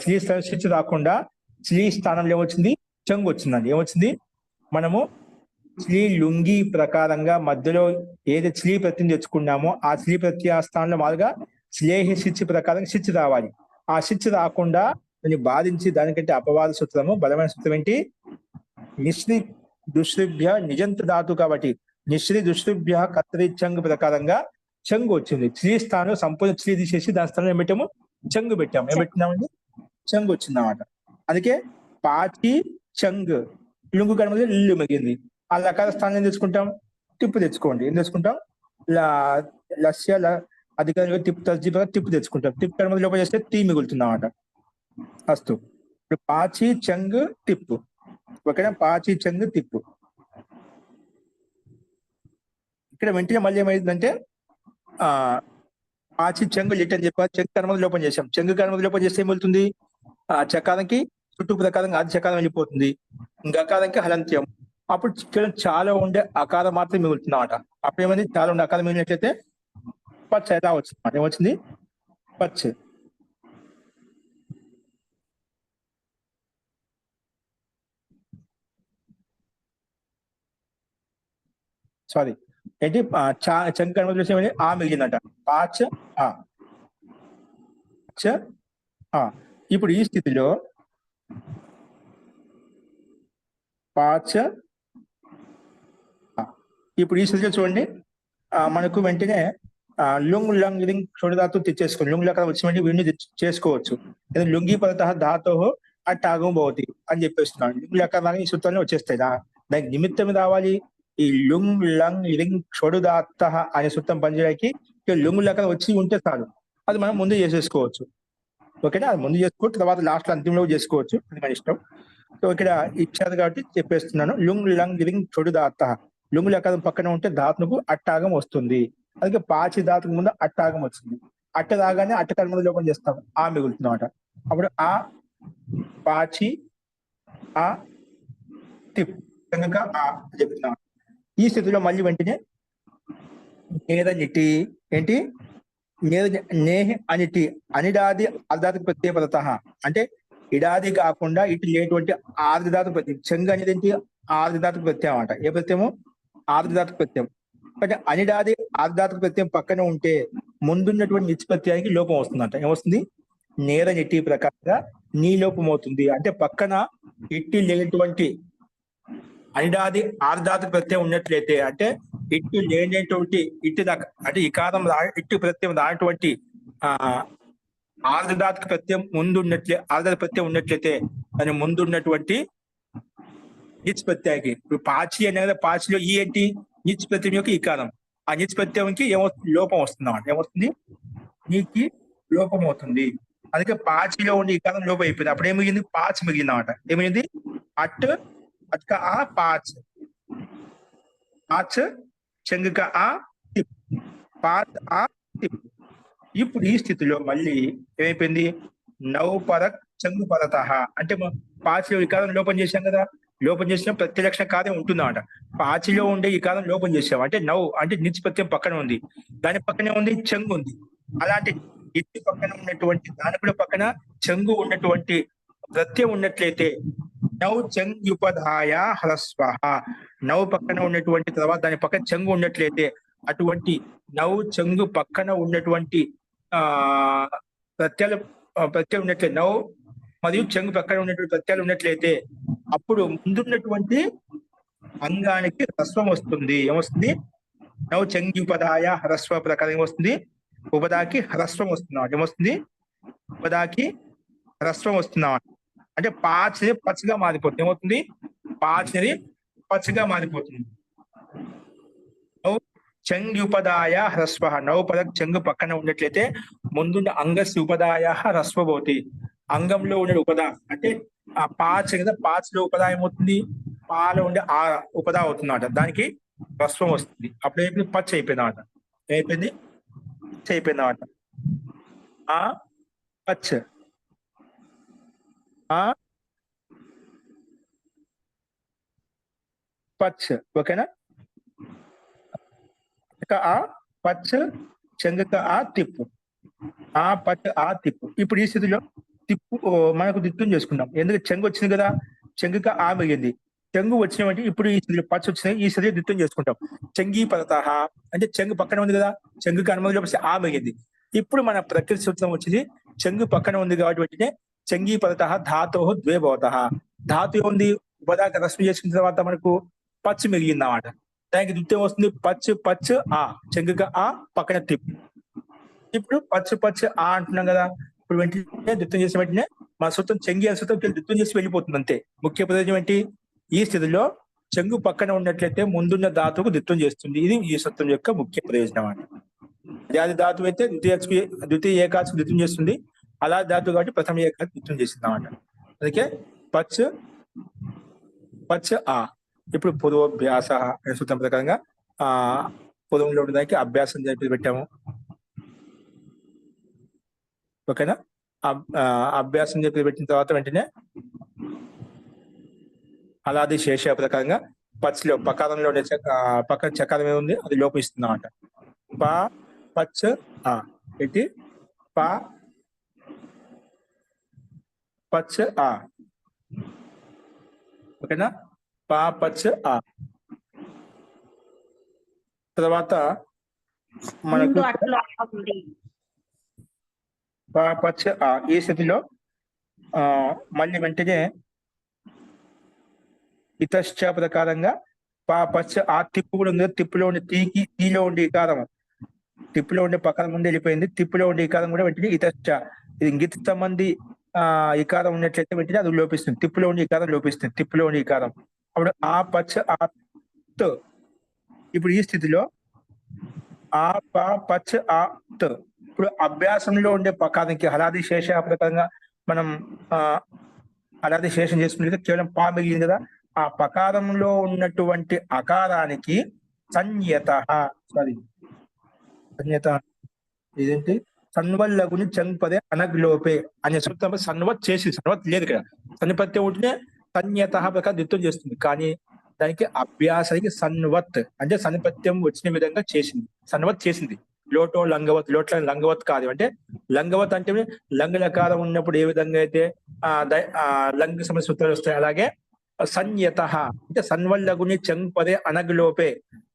S1: శ్రీ స్థానం శిచ్ రాకుండా శ్రీ స్థానంలో ఏమొచ్చింది? చంగ్ వచ్చిందండి. ఏమొచ్చింది? మనము శ్రీ లుంగి ప్రకారంగా మధ్యలో ఏది శ్రీ ప్రత్యయం తెచ్చుకున్నామో ఆ శ్రీ ప్రత్యయ స్థానంలో మాదిరిగా శ్లేహిషిచ్ ప్రకారం శిచ్ రావాలి. ఆ శిచ్ రాకుండా దాన్ని బాధించి దానికంటే అపవాద సూత్రము బలమైన సూత్రం ఏంటి? నిశ్రీ దుష్భ్య నిజంత ధాతు కాబట్టి నిశ్రీ దుష్భ్య కత్రి చంగ్ ప్రకారంగా చంగు వచ్చింది. శ్రీ స్థానం సంపూర్ణ శ్రీ తీసేసి దాని స్థానం ఏం పెట్టాము? చంగు పెట్టాము. ఏం పెట్టినామండి? చంగు వచ్చింది అన్నమాట. అందుకే పాచి చంగ్ లుంగు కనుమది ఇల్లు మిగింది. ఆ లకార స్థానం ఏం తెచ్చుకుంటాం? టిప్పు తెచ్చుకోండి. ఏం తెచ్చుకుంటాం? లస్య అధికారిగా టిప్పు తస్జీపగా టిప్పు తెచ్చుకుంటాం. టిప్పు కనుమది లోపల చేస్తే టీ మిగులుతుంది అన్నమాట. అస్తు. ఇప్పుడు పాచి చంగ్ టిప్పు. ఓకేనా? పాచి చంగ్ టిప్పు. ఇక్కడ వెంటనే మళ్ళీ ఏమైందంటే పాచి చెంగు లిట్ అని చెప్పి చెంగు కర్మది లోపం చేసాం. చెంగు కర్మది లోపం చేస్తే ఏమవుతుంది? చకారంకి చుట్టూ ప్రకారంగా ఆది చకారం వెళ్ళిపోతుంది. గకారంకి హలంత్యం. అప్పుడు ఇక్కడ చాలా ఉండే అకారం మాత్రం మిగులుతుంది అన్నమాట. అప్పుడు ఏమైంది? చాలా ఉండే అకారం మిగిలినట్లయితే పచ్చ ఎలా వచ్చింది అన్నమాట. ఏమొచ్చింది? పచ్చ. సారీ ఏంటి? చెంగు కర్మది చేస్తే ఏమైంది? ఆ మిగిలిందట. పాచ ఆ. ఇప్పుడు ఈ స్థితిలో పాచ ఇప్పుడు ఈ స్థితిలో చూడండి, మనకు వెంటనే లుంగ్ లంగ్ లింగ్ చూడదాతో తెచ్చేసుకోండి. లుంగ్ లకారం వచ్చిన వీడిని చేసుకోవచ్చు. లుంగి పదత ధాతో అట్టాగం భవతి అని చెప్పేస్తున్నాడు. లుంగ్ లకారాన్ని ఈ సూత్రాన్ని వచ్చేస్తాయి. దానికి నిమిత్తం రావాలి. ఈ లుంగ్ లంగ్ లింగ్ షొడుదాత్త అనే సూత్రం పనిచేయడానికి లుంగ్ లకారం వచ్చి ఉంటే చాలు. అది మనం ముందు చేసేసుకోవచ్చు. ఓకేనా? అది ముందు చేసుకోవచ్చు, తర్వాత లాస్ట్ లో అంతిమంలో చేసుకోవచ్చు. అది మన ఇష్టం. సో ఇక్కడ ఇచ్చారు కాబట్టి చెప్పేస్తున్నాను. లుంగ్ లంగ్ లింగ్ చొడుదాత్త. లుంగ్ లకారం పక్కన ఉంటే ధాతుకు అట్టాగం వస్తుంది. అందుకే పాచి ధాతుకు ముందు అట్టాగం వచ్చింది. అట్ట రాగానే అట్ట కర్మది లోపం చేస్తాం. ఆ మిగులుతుంది అన్నమాట. అప్పుడు ఆ పాచి ఆ టిప్ కనుక ఆ చెప్తున్నాం. ఈ స్థితిలో మళ్ళీ వెంటనే నేదనిటి ఏంటి? నేహ అనిటి అనిడాది అర్ధాతకు ప్రత్యయ పదత. అంటే ఇడాది కాకుండా ఇటు లేటువంటి ఆర్ధధాతు ప్రత్యయం. చెంగు అనేది ఏంటి? ఆర్ధధాతుకు ప్రత్యయం అన్నమాట. ఏ ప్రత్యయము? ఆర్ధధాతుకు ప్రత్యయం. అంటే అనిడాది ఆర్ధధాతుకు ప్రత్యయం పక్కన ఉంటే ముందున్నటువంటి నిష్పత్యానికి లోపం వస్తుందంట. ఏమొస్తుంది? నేర నిట్టి ప్రకారంగా నీ లోపం అవుతుంది. అంటే పక్కన ఇట్టి లేనటువంటి అనిడాది ఆర్ధాతు ప్రత్యయం ఉన్నట్లయితే, అంటే ఇట్టు లేనటువంటి ఇట్టి దాకా అంటే ఇకారం ఇట్టు ప్రత్యయం రానటువంటి ఆర్ధధాతుకు ప్రత్యయం ఆర్ధధాతు ప్రత్యయం ఉన్నట్లయితే దాని ముందున్నటువంటి నిచ్ ప్రత్యయానికి ఇప్పుడు పాచి అనే కదా, పాచిలో ఈ ఏంటి? నిచ్ ప్రత్యయం యొక్క ఇకారం. ఆ నిచ్ ప్రత్యయంకి లోపం వస్తుంది అన్నమాట. ఏమొస్తుంది? నీకి లోపం అవుతుంది. అందుకే పాచిలో ఉండి ఇకారం లోపం అయిపోయింది. అప్పుడు ఏం మిగిలింది? పాచి మిగిలింది అన్నమాట. ఏమైంది? అట్ అట్క ఆ పాచ్ పాచ్ చెంగుక ఆ టిప్ పాచ్ ఆ టిప్. ఇప్పుడు ఈ స్థితిలో మళ్ళీ ఏమైపోయింది? నౌ పరక్ చెంగు పరత. అంటే పాచిలో వికారం లోపం చేశాం కదా, లోపం చేసిన ప్రత్యలక్షణ కార్యం ఉంటుందన్నమాట. పాచిలో ఉండే ఈ కాలం లోపం చేసాం అంటే నవ్వు అంటే నిత్య ప్రత్యయం పక్కన ఉంది, దాని పక్కనే ఉంది చెంగు ఉంది. అలాంటి నిత్య పక్కన ఉన్నటువంటి దాని కూడా పక్కన చెంగు ఉన్నటువంటి ప్రత్యయం ఉన్నట్లయితే నౌ చెంగుపదాయ హ్రస్వ, నవ్వు పక్కన ఉన్నటువంటి తర్వాత దాని పక్కన చెంగు ఉన్నట్లయితే అటువంటి నవ్వు చెంగు పక్కన ఉన్నటువంటి ప్రత్యయం ఉన్నట్లయితే నవ్వు మరియు చెంగు పక్కన ఉన్నటువంటి ప్రత్యయాలు ఉన్నట్లయితే అప్పుడు ముందున్నటువంటి అంగానికి హ్రస్వం వస్తుంది. ఏమొస్తుంది? నవ్వు చెంగుపదాయ హ్రస్వ ప్రకారం ఏమొస్తుంది? ఉపదాకి హ్రస్వం వస్తున్నాం. ఏమొస్తుంది? ఉపదాకి హ్రస్వం వస్తున్నాం అంటే పాచిది పచ్చగా మారిపోతుంది. ఏమవుతుంది? పాచిది పచ్చగా మారిపోతుంది. నౌ చెంగుపదాయ హ్రస్వ, నవ్వు పద చెంగు పక్కన ఉన్నట్లయితే ముందున్న అంగస్య ఉపదాయ హ్రస్వ భవతి. అంగంలో ఉండే ఉపదా అంటే ఆ పాచ కదా, పాచలో ఉపదా ఏమవుతుంది? పాలో ఉండే ఆ ఉపదా అవుతుంది అన్నమాట. దానికి హ్రస్వం వస్తుంది. అప్పుడు ఏమైంది? పచ్చ అయిపోయింది అన్నమాట. ఏమైపోయింది? పచ్చ అయిపోయింది అన్నమాట. ఆ పచ్చ పచ్చ. ఓకేనా? ఆ పచ్చ చెంగక ఆ తిప్పు, ఆ పచ్చ ఆ తిప్పు. ఇప్పుడు ఈ స్థితిలో తిప్పు మనకు దిత్తం చేసుకుంటాం. ఎందుకంటే చెంగు వచ్చింది కదా, చెంగుక ఆ మిగింది. చెంగు వచ్చినవంటే ఇప్పుడు ఈ స్థితిలో పచ్చ వచ్చినాయి, ఈ స్థితిలో దిత్తం చేసుకుంటాం. చెంగి పదత అంటే చెంగు పక్కన ఉంది కదా, చెంగుకి అనుమతిలో ఆ మిగింది. ఇప్పుడు మన ప్రకృతి సూత్రం వచ్చింది చెంగు పక్కన ఉంది కాబట్టి చెంగి పదత ధాతో ద్వే భవత. ధాతు ఉంది ఉపదాక రస్మి చేసుకున్న తర్వాత మనకు పచ్చి మిగిలింది అన్నమాట. దానికి దిత్యం వస్తుంది పచ్చు పచ్చు ఆ, చెంగుక ఆ పక్కన తిప్పు. ఇప్పుడు పచ్చు పచ్చు ఆ అంటున్నాం కదా, ఇప్పుడు వెంటనే దిత్తం చేసిన వెంటనే మన సూత్రం చెంగి అనే సూత్రం దిత్తం చేసి వెళ్ళిపోతుంది అంతే. ముఖ్య ప్రయోజనం ఏంటి? ఈ స్థితిలో చెంగు పక్కన ఉన్నట్లయితే ముందున్న ధాతువుకు దిత్తం చేస్తుంది. ఇది ఈ సూత్రం యొక్క ముఖ్య ప్రయోజనం అండి. అదే ధాతువు అయితే ద్వితీయ ఏకాచకు దిత్తం చేస్తుంది, అలా ధాతువు కాబట్టి ప్రథమ ఏకాచ దిత్తం చేస్తుంది అన్నమాట. అందుకే పచ్చు పచ్చు ఆ. ఇప్పుడు పూర్వభ్యాస అనే సూత్రం ప్రకారంగా పూర్వంలో ఉండడానికి అభ్యాసం జరిపి పెట్టాము. ఓకేనా? అభ్యాసం చెప్పి పెట్టిన తర్వాత వెంటనే అలాది శేష ప్రకారంగా పచ్చలో పకారంలో ఉండే పక్కన చకారం ఏముంది అది లోపిస్తుంది అన్నమాట. పా పచ్చ ఆ పెట్టి పా పచ్చ ఆ. ఓకేనా? పా పచ్చ ఆ. తర్వాత మనకు పా పచ్చ ఆ ఈ స్థితిలో మళ్ళీ వెంటనే ఇతశ్చ ప్రకారంగా పా పచ్చ ఆ తిప్పు కూడా ఉంది. తిప్పులో ఉండే తీలో ఉండే ఇకారం, తిప్పులో ఉండే పక్కన ముందు వెళ్ళిపోయింది. తిప్పులో ఉండే ఇకారం కూడా వెంటనే ఇతశ్చ, ఇది ఇంగిత సంబంధి ఇకారం ఉన్నట్లయితే వెంటనే అది లోపిస్తుంది. తిప్పులో ఉండే ఇకారం లోపిస్తుంది. తిప్పులో ఉండే ఇకారం అప్పుడు ఆ పచ్చ ఆ. ఇప్పుడు ఈ స్థితిలో ఆ పా పచ్చ ఆ. ఇప్పుడు అభ్యాసంలో ఉండే పకానికి హలాది శేష ప్రకారంగా మనం హలాది శేషం చేసుకునే కేవలం పా మిగిలింది కదా, ఆ పకారంలో ఉన్నటువంటి అకారానికి సంయత ఇదేంటి సన్వల్లగుని చంపదే అనగ్లోపే అనే సూత్రం సన్వత్ చేసి సన్వత్ లేదు కదా, సన్నిపత్యం ఉంటేనే సన్యత ప్రకారం దిత్తం చేస్తుంది. కానీ దానికి అభ్యాసానికి సన్వత్ అంటే సన్నిపత్యం వచ్చిన విధంగా చేసింది, సన్వత్ చేసింది. లోటో లంగవత్, లోట్ల లంగవత్ కాదు అంటే లంగవత్ అంటే లంగలకారం ఉన్నప్పుడు ఏ విధంగా అయితే లంగ సమస్య సూత్రాలు వస్తాయి, అలాగే సన్యత అంటే సన్వల్లగుని చంపదే అనగ్లోపే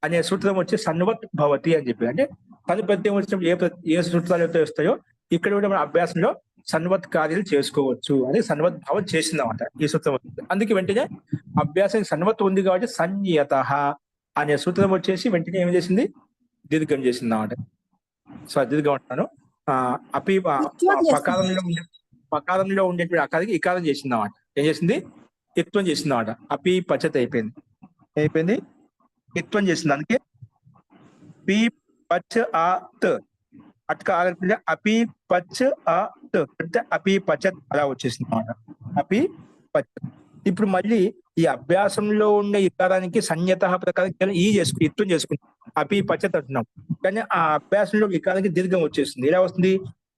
S1: అనే సూత్రం వచ్చి సన్వత్ భవతి అని చెప్పి, అంటే సన్నిపత్యం వచ్చినప్పుడు ఏ సూత్రాలు అయితే వస్తాయో ఇక్కడ కూడా మన అభ్యాసంలో సన్వత్ కార్యాలు చేసుకోవచ్చు అని సన్వత్ భావం చేసిందన్నమాట ఈ సూత్రం. అందుకే వెంటనే అభ్యాసం సన్వత్ ఉంది కాబట్టి సన్యత అనే సూత్రం వచ్చేసి వెంటనే ఏం చేసింది? దీర్ఘం చేసింది అన్నమాట. సో దీర్ఘం అంటున్నాను. అపి పకారంలో ఉండేటువంటి అకారికి ఇకారం చేసింది అన్నమాట. ఏం చేసింది? ఇత్వం చేసింది అన్నమాట. అపి పచ్చత అయిపోయింది ఇత్వం చేసింది. అందుకే పి పచ్చ ఆ అట్క ఆగకుండా అపి పచ్చ ఆ అంటే అపి పచ్చత్ అలా వచ్చేసింది అన్నమాట. అపి పచ్చత్. ఇప్పుడు మళ్ళీ ఈ అభ్యాసంలో ఉండే ఇకారానికి సన్యత ప్రకారం ఈ ఇత్వం చేసుకుంటాం, అపి పచ్చత్ అంటున్నాం. కానీ ఆ అభ్యాసంలో ఇకారానికి దీర్ఘం వచ్చేస్తుంది. ఎలా వస్తుంది?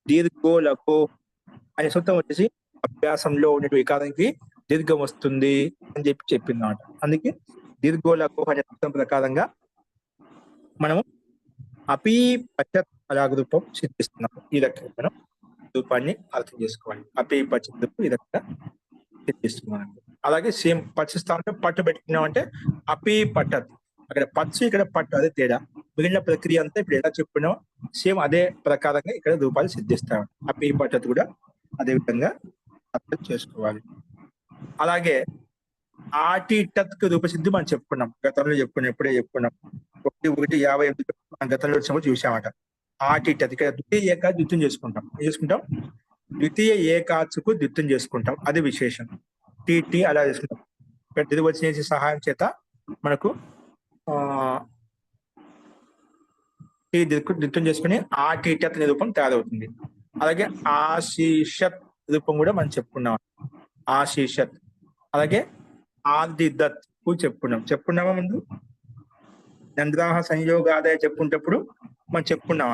S1: దీర్ఘో లఘో అనే సూత్రం వచ్చేసి అభ్యాసంలో ఉండే వికారానికి దీర్ఘం వస్తుంది అని చెప్పింది అన్నమాట. అందుకే దీర్ఘోలఘు అనే సూత్రం ప్రకారంగా మనము అపి పచ్చత్ అలాగ రూపం సిద్ధిస్తున్నాం. ఈ రకంగా మనం రూపాన్ని అర్థం చేసుకోవాలి. అపి పచ్చత్ రూపం ఈ రకంగా సిద్ధిస్తున్నాం. అలాగే సేమ్ పచ్చ స్థానంలో పట్టు పెట్టుకున్నాం అంటే అపి పట్టత్, అక్కడ పచ్చు ఇక్కడ పట్టు, అదే తేడా. మిగిలిన ప్రక్రియ అంతా ఇప్పుడు ఎలా చెప్పుకున్నామో సేమ్ అదే ప్రకారంగా ఇక్కడ రూపాలు సిద్ధిస్తాం. అపి పట్టత్ కూడా అదే విధంగా అర్థం చేసుకోవాలి. అలాగే ఆటి టత్కు రూపసిద్ధి మనం చెప్పుకున్నాం, గతంలో ఎప్పుడే చెప్పుకున్నాం. 1:58 మనం గతంలో వచ్చినప్పుడు చూసామట. ఆటి టత్ ఇక్కడ ద్వితీయ ఏకా ద్విత్యం చేసుకుంటాం. ఏం చేసుకుంటాం? ద్వితీయ ఏకాచుకు ద్విత్యం చేసుకుంటాం, అది విశేషం. టీ అలా చేసుకుంటాం. ఇక్కడ దిగువచ్చిన సహాయం చేత మనకు టీ ద్విత్యం చేసుకుని ఆటి టత్ అనే రూపం తయారవుతుంది. అలాగే ఆశీషత్ రూపం కూడా మనం చెప్పుకున్నాం, ఆశీషత్. అలాగే ఆదిదత్ చెప్పుకున్నామా ముందు? నంద్రాహ సంయోగాదాయ చెప్పుకునేటప్పుడు మనం చెప్పుకున్నాం.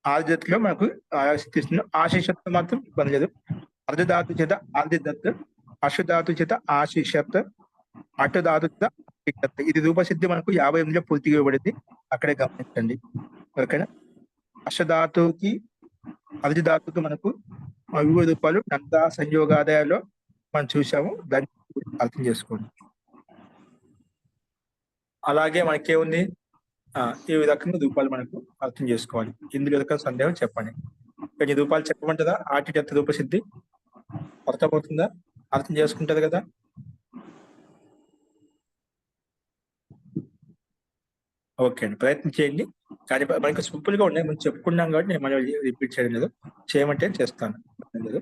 S1: ఆదిదత్తులో మనకు ఆశీషత్ మాత్రం ఇబ్బంది లేదు. అర్ధధాతు చేత ఆదిదత్, అశ్వధాతు చేత ఆశీషత్, అటుధాతు చేత ఆశీషత్. ఇది రూపసిద్ధి మనకు 58లో పూర్తిగా ఇవ్వబడింది, అక్కడే గమనించండి. ఓకేనా? అశ్వధాతుకి అర్ధధాతుకి మనకు వివిధ రూపాలు నందా సంయోగాదాయాలో మనం చూసాము, దాన్ని అర్థం చేసుకోండి. అలాగే మనకేముంది, ఈ రకంగా రూపాలు మనకు అర్థం చేసుకోవాలి. ఇందులో రకాల సందేహం చెప్పండి. కొన్ని రూపాలు చెప్పమంటుందా? ఆటి టత్ రూపసిద్ధి అర్థమవుతుందా? అర్థం చేసుకుంటది కదా? ఓకే అండి, ప్రయత్నం చేయండి. కానీ మనకి సింపుల్ గా ఉన్నాయి, మనం చెప్పుకున్నాం కాబట్టి నేను మళ్ళీ రిపీట్ చేయడం లేదు. చేయమంటే చేస్తాను లేదు.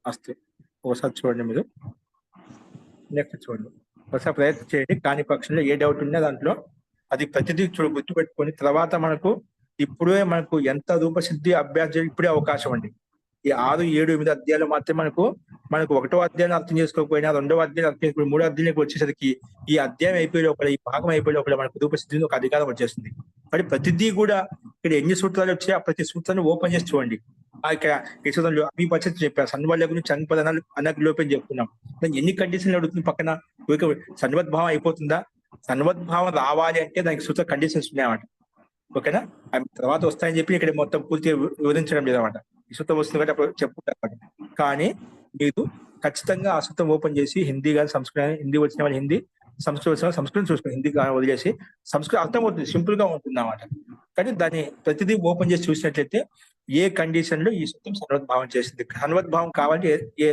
S1: అస్తే ఒకసారి చూడండి, మీరు నెక్స్ట్ చూడండి, ఒకసారి ప్రయత్నం చేయండి. కాని పక్షంలో ఏ డౌట్ ఉన్నా దాంట్లో అది ప్రతిదీ గుర్తు పెట్టుకొని తర్వాత మనకు ఇప్పుడే మనకు ఎంత రూపసిద్ధి అభ్యాసం ఇప్పుడే అవకాశం అండి. ఈ 6, 7, 8 అధ్యాయాలు మాత్రమే మనకు 1వ అధ్యాయం అర్థం చేసుకోకపోయినా 2వ అధ్యాయం అర్థం చేసుకుని 3వ అధ్యాయానికి వచ్చేసరికి ఈ అధ్యాయం అయిపోయే లోపల, ఈ భాగం అయిపోయే లోపల మనకు రూపసిద్ధి ఒక అధికారం వచ్చేస్తుంది. మరి ప్రతిదీ కూడా ఇక్కడ ఎన్ని సూత్రాలు వచ్చాయి, ఆ ప్రతి సూత్రాన్ని ఓపెన్ చేసి చూడండి. ఇక్కడ ఈ సూత్రంలో అవి పచ్చ చెప్పారు, సన్వల్ల గురించి చనిపదనాలు అనగ్లోపం చెప్పుకున్నాం. ఎన్ని కండిషన్లు అడుగుతుంది పక్కన? సన్వద్భావం అయిపోతుందా? సన్వద్భావం రావాలి అంటే దానికి సూత్ర కండిషన్స్ ఉన్నాయన్నమాట. ఓకేనా? అవి తర్వాత వస్తాయని చెప్పి ఇక్కడ మొత్తం పూర్తిగా వివరించడం లేదన్నమాట. ఈ సూత్రం వస్తుంది కాబట్టి అప్పుడు చెప్పుకుంటారు. కానీ మీరు ఖచ్చితంగా ఆ సూత్రం ఓపెన్ చేసి హిందీ కానీ సంస్కృతం, హిందీ వచ్చిన వాళ్ళు హిందీ, సంస్కృతం వచ్చిన సంస్కృతం చూసుకుని హిందీ వదిలేసి సంస్కృతం అర్థమవుతుంది, సింపుల్ గా ఉంటుంది అన్నమాట. కానీ దాన్ని ప్రతిదీ ఓపెన్ చేసి చూసినట్లయితే ఏ కండిషన్ లో ఈ సూత్రం సన్వద్భావం చేసింది, సన్వద్భావం కావాలంటే ఏ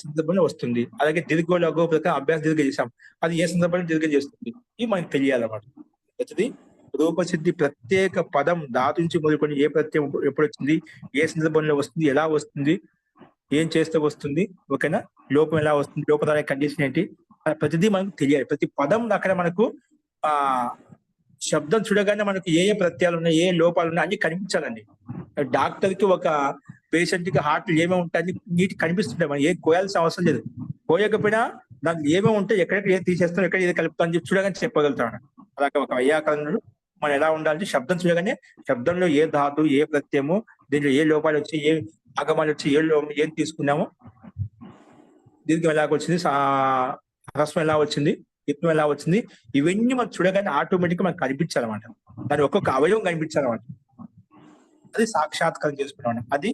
S1: సందర్భంలో వస్తుంది. అలాగే దీర్ఘ లఘు ప్రకారం అభ్యాస దీర్ఘ చేసాం, అది ఏ సందర్భంలో దీర్ఘం చేస్తుంది, ఇది మనకి తెలియాలన్నమాట. ప్రతిదీ రూపసిద్ధి ప్రత్యేక పదం ధాతు నుంచి మొదలుకొని ఏ ప్రత్యయం ఎప్పుడు వచ్చింది, ఏ సందర్భంలో వస్తుంది, ఎలా వస్తుంది, ఏం చేస్తే వస్తుంది, ఓకేనా, లోపం ఎలా వస్తుంది, లోపదాయ కండిషన్ ఏంటి, ప్రతిదీ మనకు తెలియాలి. ప్రతి పదం అక్కడ మనకు శబ్దం చూడగానే మనకు ఏ ప్రత్యయాలు ఉన్నాయి, ఏ లోపాలు ఉన్నాయి అన్ని కనిపించాలండి. డాక్టర్ కి ఒక పేషెంట్ కి హార్ట్ ఏమేమి ఉంటాయని నీటి కనిపిస్తుంటాయి, మనం ఏం కోయాల్సిన అవసరం లేదు. కోయకపోయినా దానికి ఏమేమి ఉంటాయి, ఎక్కడెక్కడ ఏం తీసేస్తాం, ఎక్కడ ఏది కలుపుతాం అని చెప్పి చూడగానే చెప్పగలుగుతాడు. అలాగే ఒక వైయాకరణుడు మనం ఎలా ఉండాలంటే శబ్దం చూడగానే శబ్దంలో ఏ ధాతు, ఏ ప్రత్యయము, దీంట్లో ఏ లోపాలు వచ్చి, ఏ ఆగమాలు వచ్చి, ఏం తీసుకున్నామో, దీర్ఘం ఎలా వచ్చింది, హ్రస్వం ఎలా వచ్చింది, యుత్వం ఎలా వచ్చింది, ఇవన్నీ మనం చూడగానే ఆటోమేటిక్ గా మనకు కనిపించాలన్నమాట. దాని ఒక్కొక్క అవయవం కనిపించాలన్నమాట. అది సాక్షాత్కారం చేసుకోవడం, అది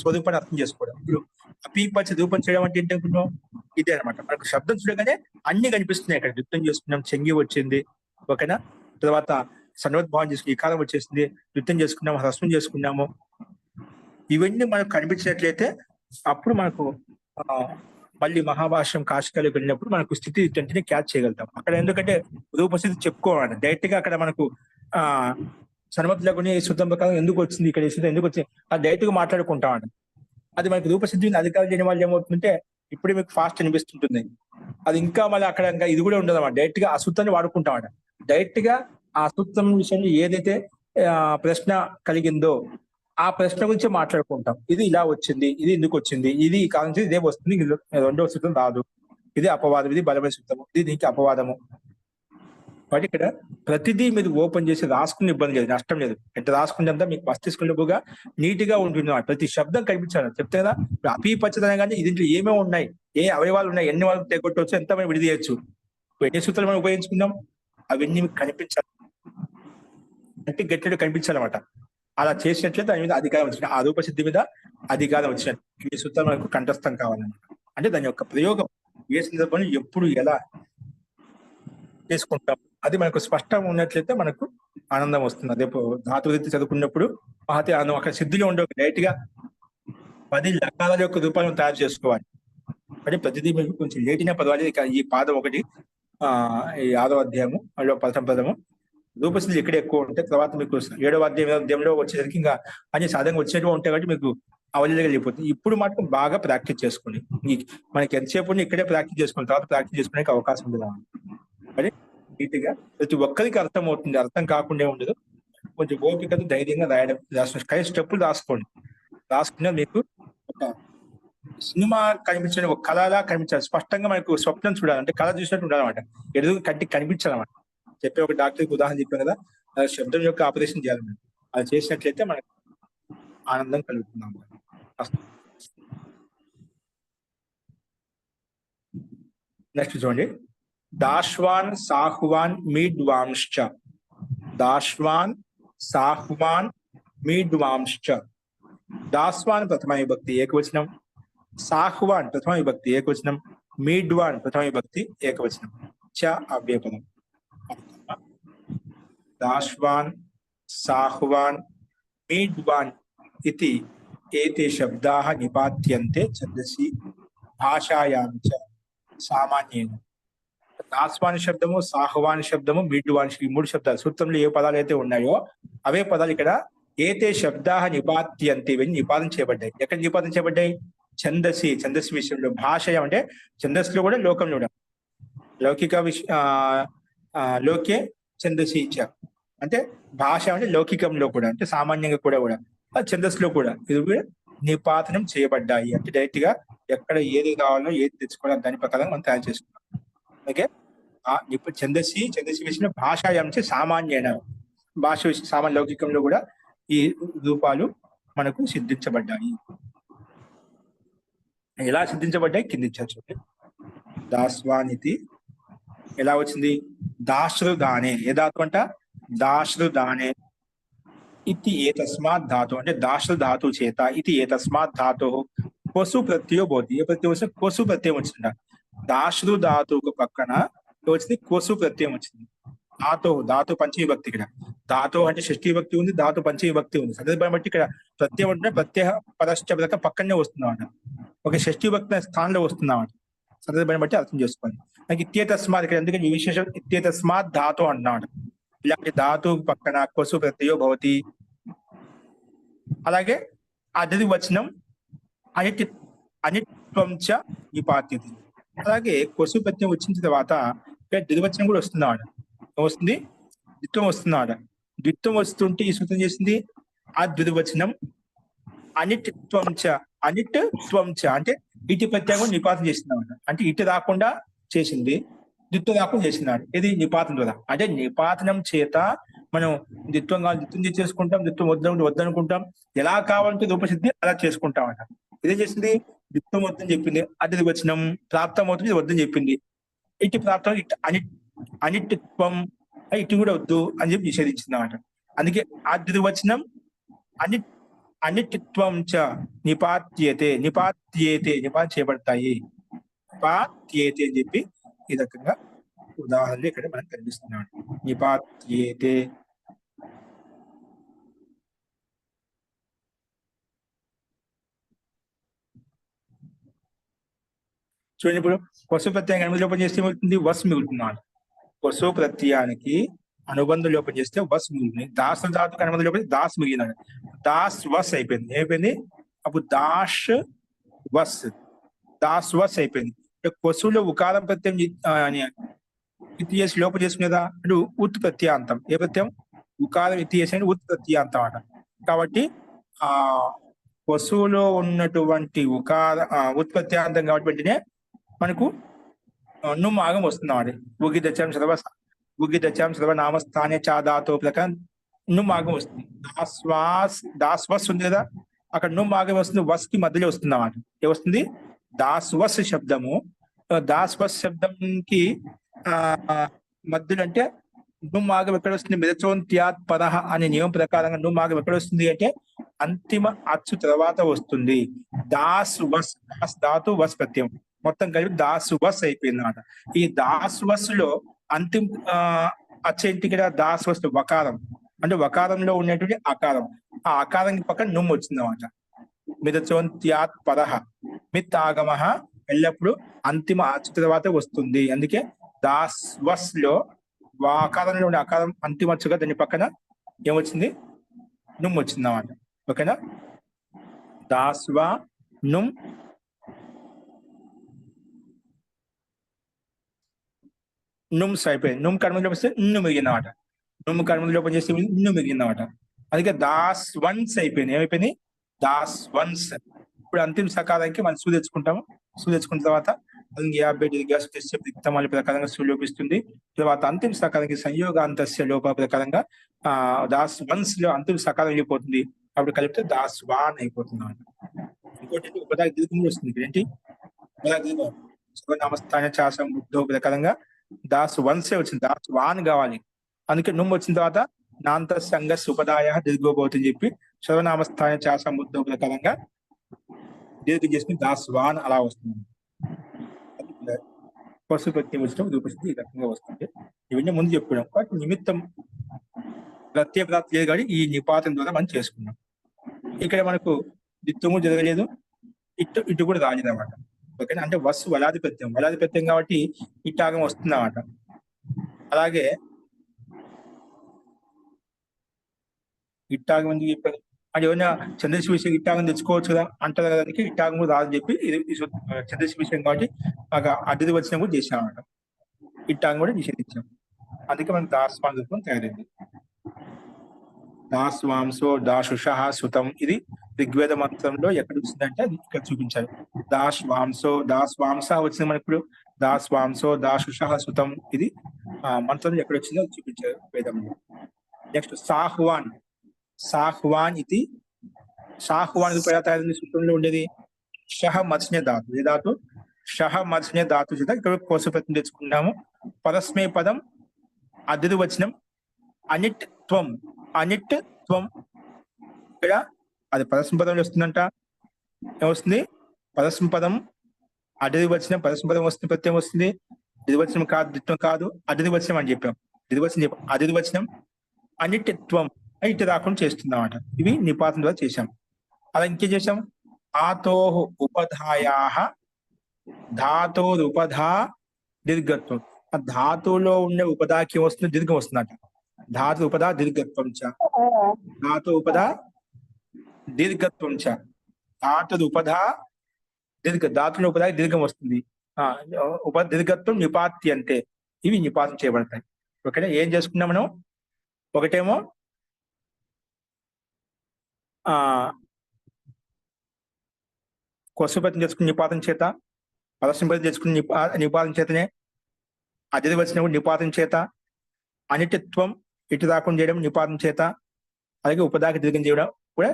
S1: స్వరూపాన్ని అర్థం చేసుకోవడం. ఇప్పుడు అపీపచ్చ రూపం చేయడం అంటే ఏంటనుకున్నాం, ఇదే అనమాట. మనకు శబ్దం చూడగానే అన్ని కనిపిస్తున్నాయి. అక్కడ నృత్యం చేసుకున్నాం, చెంగి వచ్చింది, ఓకేనా, తర్వాత సన్వద్భావం చేసుకుని ఈకారం వచ్చేసింది, నృత్యం చేసుకున్నాము, హ్రస్వం చేసుకున్నాము, ఇవన్నీ మనకు కనిపించినట్లయితే అప్పుడు మనకు మళ్ళీ మహాభాష్యం కాశికాలకు వెళ్ళినప్పుడు మనకు స్థితి వెంటనే క్యాచ్ చేయగలుగుతాం. అక్కడ ఎందుకంటే రూపస్థితి చెప్పుకోవాలి డైరెక్ట్ గా, అక్కడ మనకు సన్మతులని శుద్ధం ప్రకారం ఎందుకు వచ్చింది, ఇక్కడ ఎందుకు వచ్చింది, అది డైరెక్ట్ గా మాట్లాడుకుంటాం. అది మనకు రూపసిద్ధి అధికారులు చేయని వాళ్ళు ఏమవుతుందంటే ఇప్పుడే మీకు ఫాస్ట్ అనిపిస్తుంటుంది, అది ఇంకా మళ్ళీ అక్కడ ఇంకా ఇది కూడా ఉండదు అన్నమాట. డైరెక్ట్ గా ఆ సూత్రాన్ని వాడుకుంటాం. డైరెక్ట్ గా ఆ సూత్రం విషయంలో ఏదైతే ప్రశ్న కలిగిందో ఆ ప్రశ్న గురించి మాట్లాడుకుంటాం. ఇది ఇలా వచ్చింది, ఇది ఎందుకు వచ్చింది, ఇది కాదు, ఇదే వస్తుంది, రెండవ సూత్రం రాదు, ఇది అపవాదం, ఇది బలమైన సూత్రము, ఇది దీనికి అపవాదము. కాబట్టి ఇక్కడ ప్రతిదీ మీరు ఓపెన్ చేసి రాసుకునే ఇబ్బంది లేదు, నష్టం లేదు. ఎంత రాసుకుంటే మీకు మస్తిష్కంలోగా నీట్ గా ఉంటుంది. ప్రతి శబ్దం కనిపించాలి. చెప్తే కదా ఇప్పుడు అపీ పచ్చదనం కానీ దీంట్లో ఏమేమి ఉన్నాయి, ఏ అవయవాలు ఉన్నాయి, ఎన్ని వాళ్ళు తెగొట్టవచ్చు, ఎంత మనం విడిదీయచ్చు, ఎన్ని సూత్రాలు మనం ఉపయోగించుకుందాం, అవన్నీ మీకు కనిపించాలి అంటే గట్టిగా కనిపించాలన్నమాట. అలా చేసినట్లయితే దాని మీద అధికారం వచ్చినట్టు, ఆ రూపసిద్ధి మీద అధికారం వచ్చినట్టు. ఈ సూత్రాలు మనకు కంఠస్థం కావాలన్నమాట. అంటే దాని యొక్క ప్రయోగం ఏ సందర్భంలో ఎప్పుడు ఎలా చేసుకుంటాం అది మనకు స్పష్టంగా ఉన్నట్లయితే మనకు ఆనందం వస్తుంది. అదే ధాతు వృత్తి చదువుకున్నప్పుడు మహతి ఆనందం అక్కడ సిద్ధిలో ఉండే డైరెక్ట్ గా 10 లకాల యొక్క రూపాలను తయారు చేసుకోవాలి. అంటే ప్రతిదీ మీకు కొంచెం లేటిన పదవాలి. ఇక ఈ పాదం ఒకటి ఈ 6వ అధ్యాయము అందులో 10వ పదము రూపసిద్ధులు ఎక్కడ ఎక్కువ ఉంటాయి. తర్వాత మీకు 7వ అధ్యాయంలో వచ్చేసరికి ఇంకా అన్ని సాధంగా వచ్చినట్టు ఉంటాయి కాబట్టి మీకు అవలీలగా వెళ్ళిపోతుంది. ఇప్పుడు మటుకు బాగా ప్రాక్టీస్ చేసుకోండి. మనకి ఎంతసేపు ఇక్కడే ప్రాక్టీస్ చేసుకోండి, తర్వాత ప్రాక్టీస్ చేసుకోవడానికి అవకాశం ఉంది. మరి నీట్ గా ప్రతి ఒక్కరికి అర్థం అవుతుంది, అర్థం కాకుండా ఉండదు. కొంచెం ఓపికతో ధైర్యంగా రాయడం స్టెప్పులు రాసుకోండి. రాసుకున్నా మీకు ఒక సినిమా కనిపించని ఒక కళలా కనిపించాలి. స్పష్టంగా మనకు స్వప్నం చూడాలి, అంటే కళ చూసినట్టు ఉండాలన్నమాట. ఎదుగు కంటికి కనిపించాలన్నమాట. చెప్పే ఒక డాక్టర్కి ఉదాహరణ చెప్పాను కదా, శబ్దం యొక్క ఆపరేషన్ చేయాలి. అది చేసినట్లయితే మనకు ఆనందం కలుగుతున్నాం. నెక్స్ట్ చూడండి, దాశ్వాన్ సాహ్వాన్ మీడ్వాంశ్చ. దాశ్వాన్ సాహ్వాన్ మీడ్వాంశ్చ. దాస్వాన్ ప్రథమ విభక్తి ఏకవచనం, సాహ్వాన్ ప్రథమ విభక్తి ఏకవచనం, మీడ్వాన్ ప్రథమ విభక్తి ఏకవచనం, చ అవ్యయపదం. దాశ్వాన్ సాహ్వాన్ మీడ్వాన్ ఇతి ఏతే శబ్దాః నిపాత్యంతే ఛందసి భాషాయాం చ సామాన్యేన. దాస్వాన్ శబ్దము, సాహ్వాన్ శబ్దము, మీడ్వాన్, ఈ 3 శబ్దాలు సూత్రంలో ఏ పదాలు అయితే ఉన్నాయో అవే పదాలు ఇక్కడ ఏతే శబ్దాః నిపాత్యంతే, ఇవన్నీ నిపాదన చేయబడ్డాయి. ఎక్కడ నిపాదన చేయబడ్డాయి? ఛందసి, ఛందస్సు విషయంలో. భాషయం అంటే ఛందస్సులో కూడా, లోకంలో కూడా. లౌకిక లోకే ఛందసి చ అంటే భాష అంటే లౌకికంలో కూడా, అంటే సామాన్యంగా కూడా ఛందస్సులో కూడా ఇది కూడా నిపాతనం చేయబడ్డాయి. అంటే డైరెక్ట్ గా ఎక్కడ ఏది కావాలో ఏది తెచ్చుకోవాలో దాని ప్రకారం మనం తయారు చేసుకున్నాం. ఓకే, ఛందసి విషయంలో భాషాయం చ సామాన్యన, భాష సామాన్య లౌకికంలో కూడా ఈ రూపాలు మనకు సిద్ధించబడ్డాయి. ఎలా సిద్ధించబడ్డాయి కింద ఇచ్చారు. దాస్వానితి ఎలా వచ్చింది? దాశ్రుదానే. ఏ ధాతు అంట? దాశ్రుదానే. ఇది ఏతస్మాత్ ధాతు, అంటే దాశ్రు ధాతు చేత ఇది ఏతస్మాత్ ధాతు కొసు ప్రత్యయో భవతి. ఏ ప్రత్యయం వచ్చింది? కొసు ప్రత్యయం వచ్చిందా? దాశ్రు ధాతుకు పక్కన వచ్చింది కొసు ప్రత్యయం వచ్చింది. ధాతు పంచమి విభక్తి. ఇక్కడ ధాతు అంటే షష్ఠీ విభక్తి ఉంది, ధాతు పంచమి విభక్తి ఉంది. సందర్భాన్ని బట్టి ఇక్కడ ప్రత్యయం అంటే ప్రత్యయ పదశ్చ పక్కనే వస్తుందన్నమాట. ఒక షష్ఠీ విభక్తి స్థానంలో వస్తుందన్నమాట. సందర్భాన్ని బట్టి అర్థం చేసుకోవాలి. నాకు ఇత్యేతస్మాత్ ఇక్కడ ఎందుకంటే ఈ విశేషం ఇత్యేతస్మాత్ ధాతు అన్నమాట. ఇలాంటి ధాతు పక్కన కొసు ప్రత్యయో భవతి. అలాగే అతిథి వచనం అనిత్వం చ నిపాత్యతి. అలాగే కొసు ప్రత్యయం వచ్చిన తర్వాత ఇక్కడ ద్వివచనం కూడా వస్తుందన్నమాట. వస్తుంది ద్విత్వం వస్తుందన్నమాట. ద్విత్వం వస్తుంటే ఈ సూత్రం చేసింది ఆ ద్వివచనం అనిత్వం చ, అనిత్వం చ అంటే ఇటు ప్రత్యేకం నిపాతం చేసింది అన్నమాట. అంటే ఇటు రాకుండా చేసింది, ద్విత్వం రాకుండా చేసినాడు. ఇది నిపాతం ద్వారా. అంటే నిపాతనం చేత మనం ద్విత్వం కావాలి ద్విత్వం చేసుకుంటాం, ద్విత్వం వద్దనుకుంటాం, ఎలా కావాలంటే రూపసిద్ధి అలా చేసుకుంటాం అంట. ఇదేం చేసింది? ద్విత్వం వద్దని చెప్పింది, అది వచనం ప్రాప్తం అవుతుంది, ఇది వద్దని చెప్పింది. ఇటు ప్రాప్తం అనిత్వం ఇటు కూడా వద్దు అని చెప్పి నిషేధించింది అన్నమాట. అందుకే ఆ ద్వివచనం అనిత్వం చ నిపాత్యేతే చేయబడతాయి, నిపాత్యేతే అని చెప్పి ఈ రకంగా ఉదాహరణలు ఇక్కడ మనకు కనిపిస్తున్నాడు. నిపాత్యేతే. చూడండి, ఇప్పుడు కొసు ప్రత్యయానికి అనుబంధ లోపం చేస్తే ఏమవుతుంది? వస్ మిగులుతున్నాడు. కొసు ప్రత్యయానికి అనుబంధ లోపం చేస్తే వస్ మిగులుతుంది. దాస్ ధాతుకు అనుబంధ లోపం దాస్ మిగిలినాడు. దాస్ వస్ అయిపోయింది. ఏమైపోయింది? అప్పుడు దాష్ వస్ అయిపోయింది. కొసులో ఉకారం ప్రత్యయం ఇతియేసి లోపం చేసుకునేదా అంటే ఉత్ ప్రత్యాంతం. ఏ ప్రత్యయం? ఉకారం ఇతియేసి అంటే ఉత్ ప్రత్యాంతం అట. కాబట్టి ఆ కొసులో ఉన్నటువంటి ఉత్పత్యాంతం కాబట్టి మనకు నుమ్మాగం వస్తుంది అన్నమాట. ఊగి తెచ్చడం చదవ గుగ్గి దచ్చాం సర్వనామస్థానే చా ధాతు ప్రకారం నుమ్ ఆగం వస్తుంది. దాస్వస్ ఉంది కదా, అక్కడ నుమ్ ఆగం వస్తుంది, వస్ కి మధ్యలో వస్తుంది అన్నమాట. ఏమొస్తుంది? దాస్వస్ శబ్దము. దాస్వస్ శబ్దంకి మధ్యలో అంటే నుమ్ ఆగం ఎక్కడ వస్తుంది? మిదచోంత్యాత్ పరహ అనే నియమం ప్రకారంగా నుమ్ ఆగం ఎక్కడ వస్తుంది అంటే అంతిమ అచ్చు తర్వాత వస్తుంది. దాస్ వస్, దాస్ ధాతు వస్ ప్రత్యయం మొత్తం కలిపి దాస్ వస్ అయిపోయింది అన్నమాట. ఈ దాస్ వస్ లో అంతిమ అచ్చేంటి ఇక్కడ? దాస్ వస్ వకారం, అంటే వకారంలో ఉన్నటువంటి ఆకారం, ఆ ఆకారానికి పక్కన నుమ్ వచ్చింది అన్నమాట. మిదచోంత్యాత్ పరహ, మిత్ ఆగమ ఎల్లప్పుడు అంతిమ అచ్చు తర్వాత వస్తుంది. అందుకే దాస్ వస్ లో ఆకారంలో ఉండే ఆకారం అంతిమ అచ్చుగా దాని పక్కన ఏమొచ్చింది? నుమ్ వచ్చింది అన్నమాట. ఓకేనా? దాస్వా నుమ్ నుమ్స్ అయిపోయింది. నుమ్ కర్మలోకి వస్తే ఇన్ను మిగిలినమాట. నుమ్ కర్మలోకి చేస్తే ఇన్ను మిగిలినమాట. అందుకే దాస్ వన్స్ అయిపోయింది. ఏమైపోయింది? దాస్ వన్స్. ఇప్పుడు అంతిమ సకారానికి మనం సూ తెచ్చుకుంటాము. సూ తెచ్చుకున్న తర్వాత దిక్తమాల ప్రకారంగా సూ లోపిస్తుంది. తర్వాత అంతిమ సకారానికి సంయోగాంతస్య లోప ప్రకారంగా దాస్ వన్స్ లో అంతిమ సకారం వెళ్ళిపోతుంది. అప్పుడు కలిపితే దాస్ వాన్ అయిపోతుంది అన్నమాట. ఇంకోటి ఉపదాయ దీర్ఘం వస్తుంది. ఏంటి ఉపదాయ దీర్ఘం? సర్వనామస్థాన చాసం బుద్ధో ప్రకారంగా దాస్ వన్సే వచ్చింది, దాస్ వాన్ కావాలి. అందుకే నుమ్ వచ్చిన తర్వాత నాంత సంగస్ ఉపదాయ దీర్ఘోభవతి అని చెప్పి సర్వనామస్థాన చాసం బుద్ధో ప్రకారంగా దీర్ఘం చేసుకుని దాస్ వాన్ అలా వస్తుంది. పశు ప్రత్యయం వచ్చిన రూపస్థితి ఈ రకంగా వస్తుంది. ఇవన్నీ ముందు చెప్పుకున్నాం. కాబట్టి నిమిత్తం ప్రత్యయ ప్రాప్తి లేదు కానీ ఈ నిపాతం ద్వారా మనం చేసుకున్నాం. ఇక్కడ మనకు దిత్వము జరగలేదు, ఇటు కూడా రాలేదు అన్నమాట. ఓకేనా? అంటే వస్తు వలాధిపత్యం కాబట్టి ఇట్టాగం వస్తుంది అన్నమాట. అలాగే ఇట్టాగం ఎందుకు చెప్పారు అంటే ఏమైనా చంద్రశి విషయం ఇట్టాగం తెచ్చుకోవచ్చు కదా అంటారు కదా, ఇట్టాగం రాదని చెప్పి ఇది చంద్రశి విషయం కాబట్టి అడ్డది వచ్చిన కూడా చేసాం అన్నమాట. ఇట్టాగం కూడా నిషేధించాం. అందుకే మనకు దాస్వాన్ రూపం తయారైంది. దాస్వాంసో దాశుష సుతం, ఇది ఋగ్వేద మంత్రంలో ఎక్కడ వచ్చిందంటే అది ఇక్కడ చూపించారు. దాస్వాంస వచ్చింది మనకి. ఇప్పుడు దాస్వాంసో దాశుష సుతం, ఇది మంత్రంలో ఎక్కడ వచ్చిందో అది చూపించారు వేదంలో. నెక్స్ట్ సాహ్వాన్ ఇది సాహ్వాన్ ఎలా తయారైంది? సూత్రంలో ఉండేది షహ మత్స్య ధాతు. ఏ ధాతు? షహ మత్స్య ధాతు చేత ఇక్కడ కోశప్రత్యయం తెచ్చుకున్నాము. పరస్మై పదం అదిరు వచనం అనిట్ త్వం ఇక్కడ అది పరస్మ పదంలో వస్తుందంట. ఏమొస్తుంది? పరస్మ పదం అడిది వచనం, పరస్మ పదం వస్తుంది, ప్రత్యయం వస్తుంది. దివచనం కాదు, ద్విత్వం కాదు, అడిది వచనం అని చెప్పాం. అదిది వచనం అనిట్వం ఇటు రాకుండా చేస్తుంది అన్నమాట. ఇవి నిపాతం ద్వారా చేశాం. అలా ఇంకేం చేశాం? ధాతోః ఉపధాయాః, ధాతోరుపధా దీర్ఘత్వం. ఆ ధాతువులో ఉండే ఉపదాకి వస్తుంది, దీర్ఘం వస్తుందట. ధాతు ఉపదా దీర్ఘత్వం చ, ధాతు ఉపదా దీర్ఘత్వం చ, ధాతు ఉపదా ధాతుల ఉపదా దీర్ఘం వస్తుంది. దీర్ఘత్వం నిపాతి అంటే ఇవి నిపాతం చేయబడతాయి. ఓకేనా? ఏం చేసుకున్నాం మనం? ఒకటేమో కొసపతి చేసుకుని నిపాతం చేత, పరస్మపతి చేసుకుని నిపాతం చేతనే, అతిథి వచ్చినప్పుడు నిపాతం చేత, అనిటిత్వం ఇటు రాకుండా చేయడం నిపాతం చేత, అలాగే ఉపదాకి దీర్ఘం చేయడం కూడా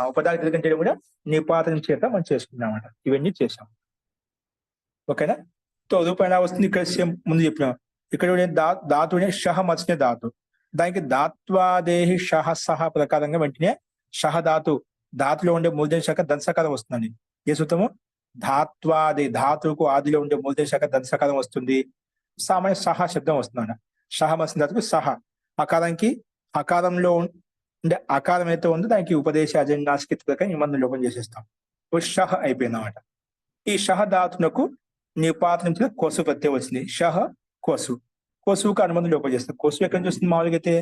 S1: ఉపదాకి దీర్ఘం చేయడం కూడా నిపాతం చేత మనం చేసుకున్నాం అన్నమాట. ఇవన్నీ చేసాం. ఓకేనా? రూపం ఎలా వస్తుంది? ఇక్కడ ముందు చెప్పినాం. ఇక్కడ ధాతువునే షహ మత్స్య ధాతు. దానికి ధాత్వాదేహి షహ సహ ప్రకారంగా వెంటనే షహ ధాతులో ఉండే మూలధన శాఖ దంసకారం వస్తుందండి. ఏ సూత్రము? ధాత్వాది, ధాతువుకు ఆదిలో ఉండే మూలధన శాఖ దంసకారం వస్తుంది. సామాన్య సహ శబ్దం వస్తుందన్న. షహ మత్స్య ధాతుకు సహ, అకారంలో ఉండే ఆకారం అయితే ఉందో దానికి ఉపదేశ అజన్యాస్కి ప్రకారం నిబంధన లోపం చేసేస్తాం. షహ అయిపోయింది అన్నమాట. ఈ షహ ధాతునకు నిపాతం నుంచి కొసు ప్రత్యయం వచ్చింది. షహ కొసువుకు అనుబంధం లోపం చేస్తాం. కొసు ఎక్కడి నుంచి వస్తుంది? మామూలుగా అయితే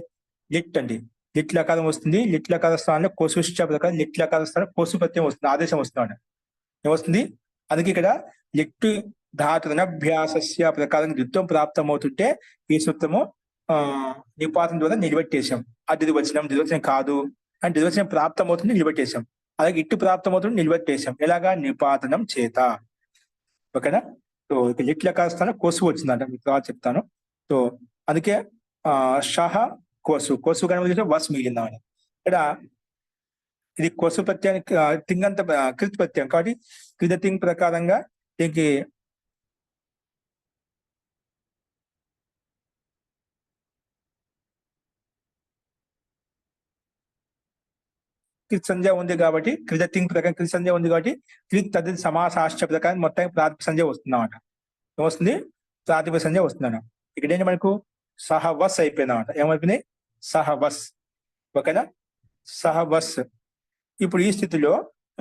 S1: లిట్ అండి. లిట్ లకారం వస్తుంది. లిట్ లకార స్థానంలో కొసుష్ట ప్రకారం లిట్ లకార స్థానం కొసు ప్రత్యయం వస్తుంది, ఆదేశం వస్తుంది. ఏమొస్తుంది? అందుకే ఇక్కడ లిట్టు ధాతునభ్యాసస్య ప్రకారం ద్విత్వం ప్రాప్తమవుతుంటే ఈ సూత్రము నిపాతం ద్వారా నిలబెట్టేశాం. అది వచనం ద్వివచనం కాదు అని ద్వివచనం ప్రాప్తమవుతుంది నిలబెట్టేశాం. అలాగే ఇట్టు ప్రాప్తమవుతుంది నిలబెట్టేశాం. ఎలాగా? నిపాతనం చేత. ఓకేనా? సో ఇక లిట్ లకార స్థానం కొసు వచ్చిందంట, మీకు తర్వాత చెప్తాను. సో అందుకే షహ కోసు కోసు కనుక వస్ మిగిలిందామని. ఇక్కడ ఇది కోసు ప్రత్యయానికి తింగంత కృత్ ప్రత్యయం కాబట్టి క్రిత తింగ్ ప్రకారంగా దీనికి క్రిత్ సంధ్య ఉంది కాబట్టి క్రిత తింగ్ ప్రకారం క్రిత్ సంధ్య ఉంది కాబట్టి క్రిత్ తది సమాసాశ్చ ప్రకారం మొత్తానికి ప్రాతిప సంధ్య వస్తుందన్నమాట. ఏమొస్తుంది? ప్రాతిప సంధ్య వస్తుందన్న. ఇక్కడ ఏంటి మనకు సహవస్ అయిపోయిందన్నమాట. ఏమైపోయింది? సహవస్. ఓకేనా? సహవస్. ఇప్పుడు ఈ స్థితిలో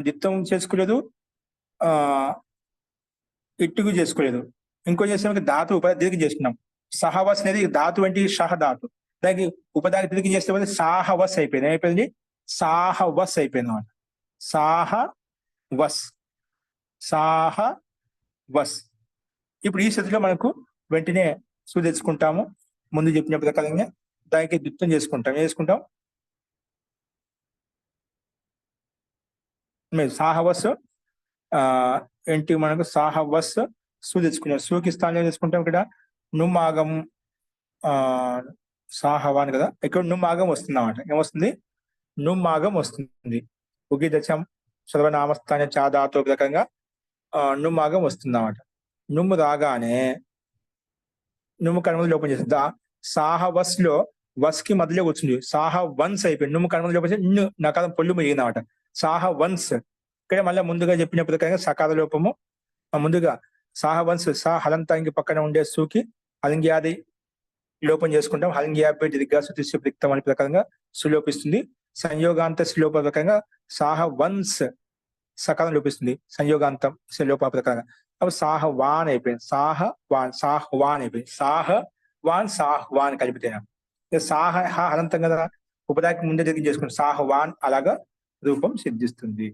S1: దిత్తం చేసుకోలేదు, ఇట్టుకు చేసుకోలేదు. ఇంకో చేస్తే ధాతు ఉపదాకి చేసుకున్నాం. సహవస్ అనేది ధాతు అంటే షహ ధాతు. దానికి ఉపదాకి తిరిగి చేస్తే సాహవస్ అయిపోయింది. ఏమైపోయింది? సాహవస్ అయిపోయింది అన్నమాట. సాహవస్. సాహవస్. ఇప్పుడు ఈ స్థితిలో మనకు వెంటనే తెచ్చుకుంటాము. ముందు చెప్పిన ప్రకారంగా దానికి దిత్తం చేసుకుంటాం. ఏం చేసుకుంటాం? సాహవస్ ఏంటి మనకు సాహవస్ తెచ్చుకున్నాం. సూకి స్థానం తీసుకుంటాం. ఇక్కడ నుమాగం సాహవాన్ కదా, ఇక్కడ నుమాగం వస్తుంది అన్నమాట. ఏమొస్తుంది? నుమాగం వస్తుంది. ఉగి దశం సర్వనామస్థాన చాదాతో ప్రకారంగా నుమాగం వస్తుంది అన్నమాట. నుమ్ము రాగానే నుమ్ము కనుమలు లోపం చేస్తుంది. సాహవస్ లో వస్ కి మధ్యలో వచ్చింది. సాహ వన్స్ అయిపోయింది. నుమ్ము కనుమలు లోపం చేసి నకారం పొల్లు మిగిలింది అన్నమాట. సాహ వన్స్. ఇక్కడ మళ్ళీ ముందుగా చెప్పిన ప్రకారంగా సకార లోపము ముందుగా సాహవన్స్ సా హలంతాంగి పక్కన ఉండే సూకి హలింగ్యాది లోపం చేసుకుంటాం. హలింగ్యాపై దీర్ఘ సుతిస్సు ప్రిక్తం అనే ప్రకారంగా సులోపిస్తుంది. సంయోగాంత సులోప ప్రకారంగా సాహవన్స్ సకాలం లోపిస్తుంది. సంయోగాంతం లోప ప్రకారంగా అప్పుడు సాహవాన్ అయిపోయింది. సాహవాన్ అయిపోయింది. సాహవాన్ కలిపితేనా సాహ హలంతం కదా, ఉపదాకి ముందే తిరిగి చేసుకుంటాం. సాహవాన్ అలాగా రూపం సిద్ధిస్తుంది.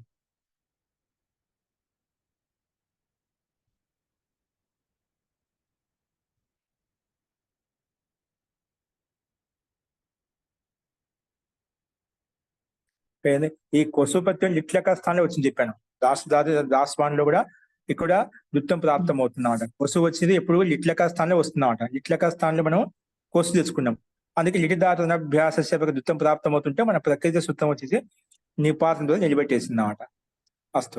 S1: ఈ కొసు ప్రత్యయం లిట్లక స్థానంలో వచ్చింది చెప్పాను. దాస్వాన్ లో కూడా ఇక్కడ దుత్తం ప్రాప్తం అవుతుందన్నమాట. కొసు వచ్చేది ఎప్పుడు లిట్లక స్థానంలో వస్తుందన్నమాట. లిట్లక స్థానంలో మనం కొసు తెచ్చుకున్నాం. అందుకే లిటిదాతభ్యాస దుత్తం ప్రాప్తం అవుతుంటే మన ప్రకృతి సూత్రం వచ్చేసి నిపాతంతో నిలబెట్టేసింది అన్నమాట. అస్తు.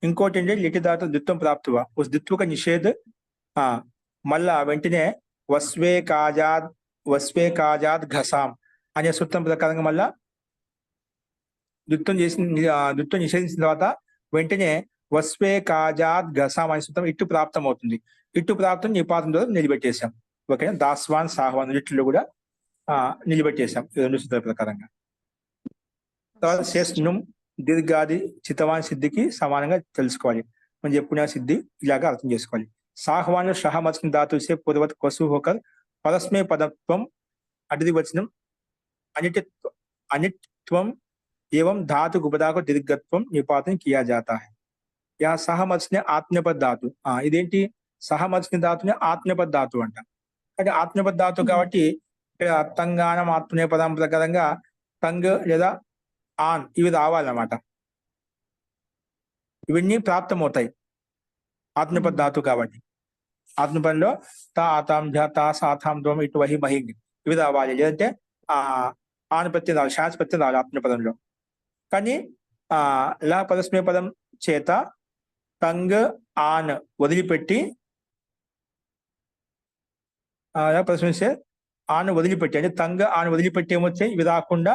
S1: ఇంకోటి ఏంటి? లిటిదాత దుత్తం ప్రాప్తువ దిత్వక నిషేధ్ మళ్ళా వెంటనే వస్వే కాజాద్ ఘసాం అనే సూత్రం ప్రకారంగా మళ్ళా దుత్తం నిషేధించిన తర్వాత వెంటనే వస్వే కాజాద్ ఘసాం అనే సూత్రం ఇట్టు ప్రాప్తం అవుతుంది. ఇట్టు ప్రాప్తం నిపాతంతో నిలబెట్టేశాం. ఓకేనా? దాస్వాన్ సాహవాన్ వీటిలో కూడా నిలబెట్టేశాం ఈ రెండు సూత్రాల ప్రకారంగా. తర్వాత శేష్ణం దీర్ఘాది చితవాన్ సిద్ధికి సమానంగా తెలుసుకోవాలి. మనం చెప్పుకునే సిద్ధి ఇలాగా అర్థం చేసుకోవాలి. సాహవాన్ లో షహ మత్స్య ధాతుసే పూర్వత్ కొసు హోకర్ పరస్మే పదత్వం అడిది వచనం अनित्वम एवं धातु उपधा को दीर्घत्वम निपातन किया जाता है. यहाँ సహమత్స్య ఆత్మనేపథ ధాతు. ఇదేంటి? సహమత్స్య ధాతుని ఆత్మనేపథ ధాతు అంట. అంటే ఆత్మనేపథ ధాతు కాబట్టి ఇక్కడ తంగానం ఆత్మనేపథం ప్రకారంగా తంగ్ లేదా ఆన్ ఇవి రావాలన్నమాట. ఇవన్నీ ప్రాప్తమవుతాయి ఆత్మనేపథ ధాతు కాబట్టి. ఆత్మపదంలో తా ఆతాం తా సాథాం దోమ ఇటు వహి మహి ఇవి రావాలి. లేదంటే ఆన్ ప్రత్యయం రావాలి, శాంతి ప్రత్యయం రావాలి ఆత్మపదంలో. కానీ లా పరస్మే పదం చేత టంగ్ ఆన్ వదిలిపెట్టి ఆన్ వదిలిపెట్టి అంటే తంగ్ ఆన్ వదిలిపెట్టి ఏమొచ్చాయి? ఇవి రాకుండా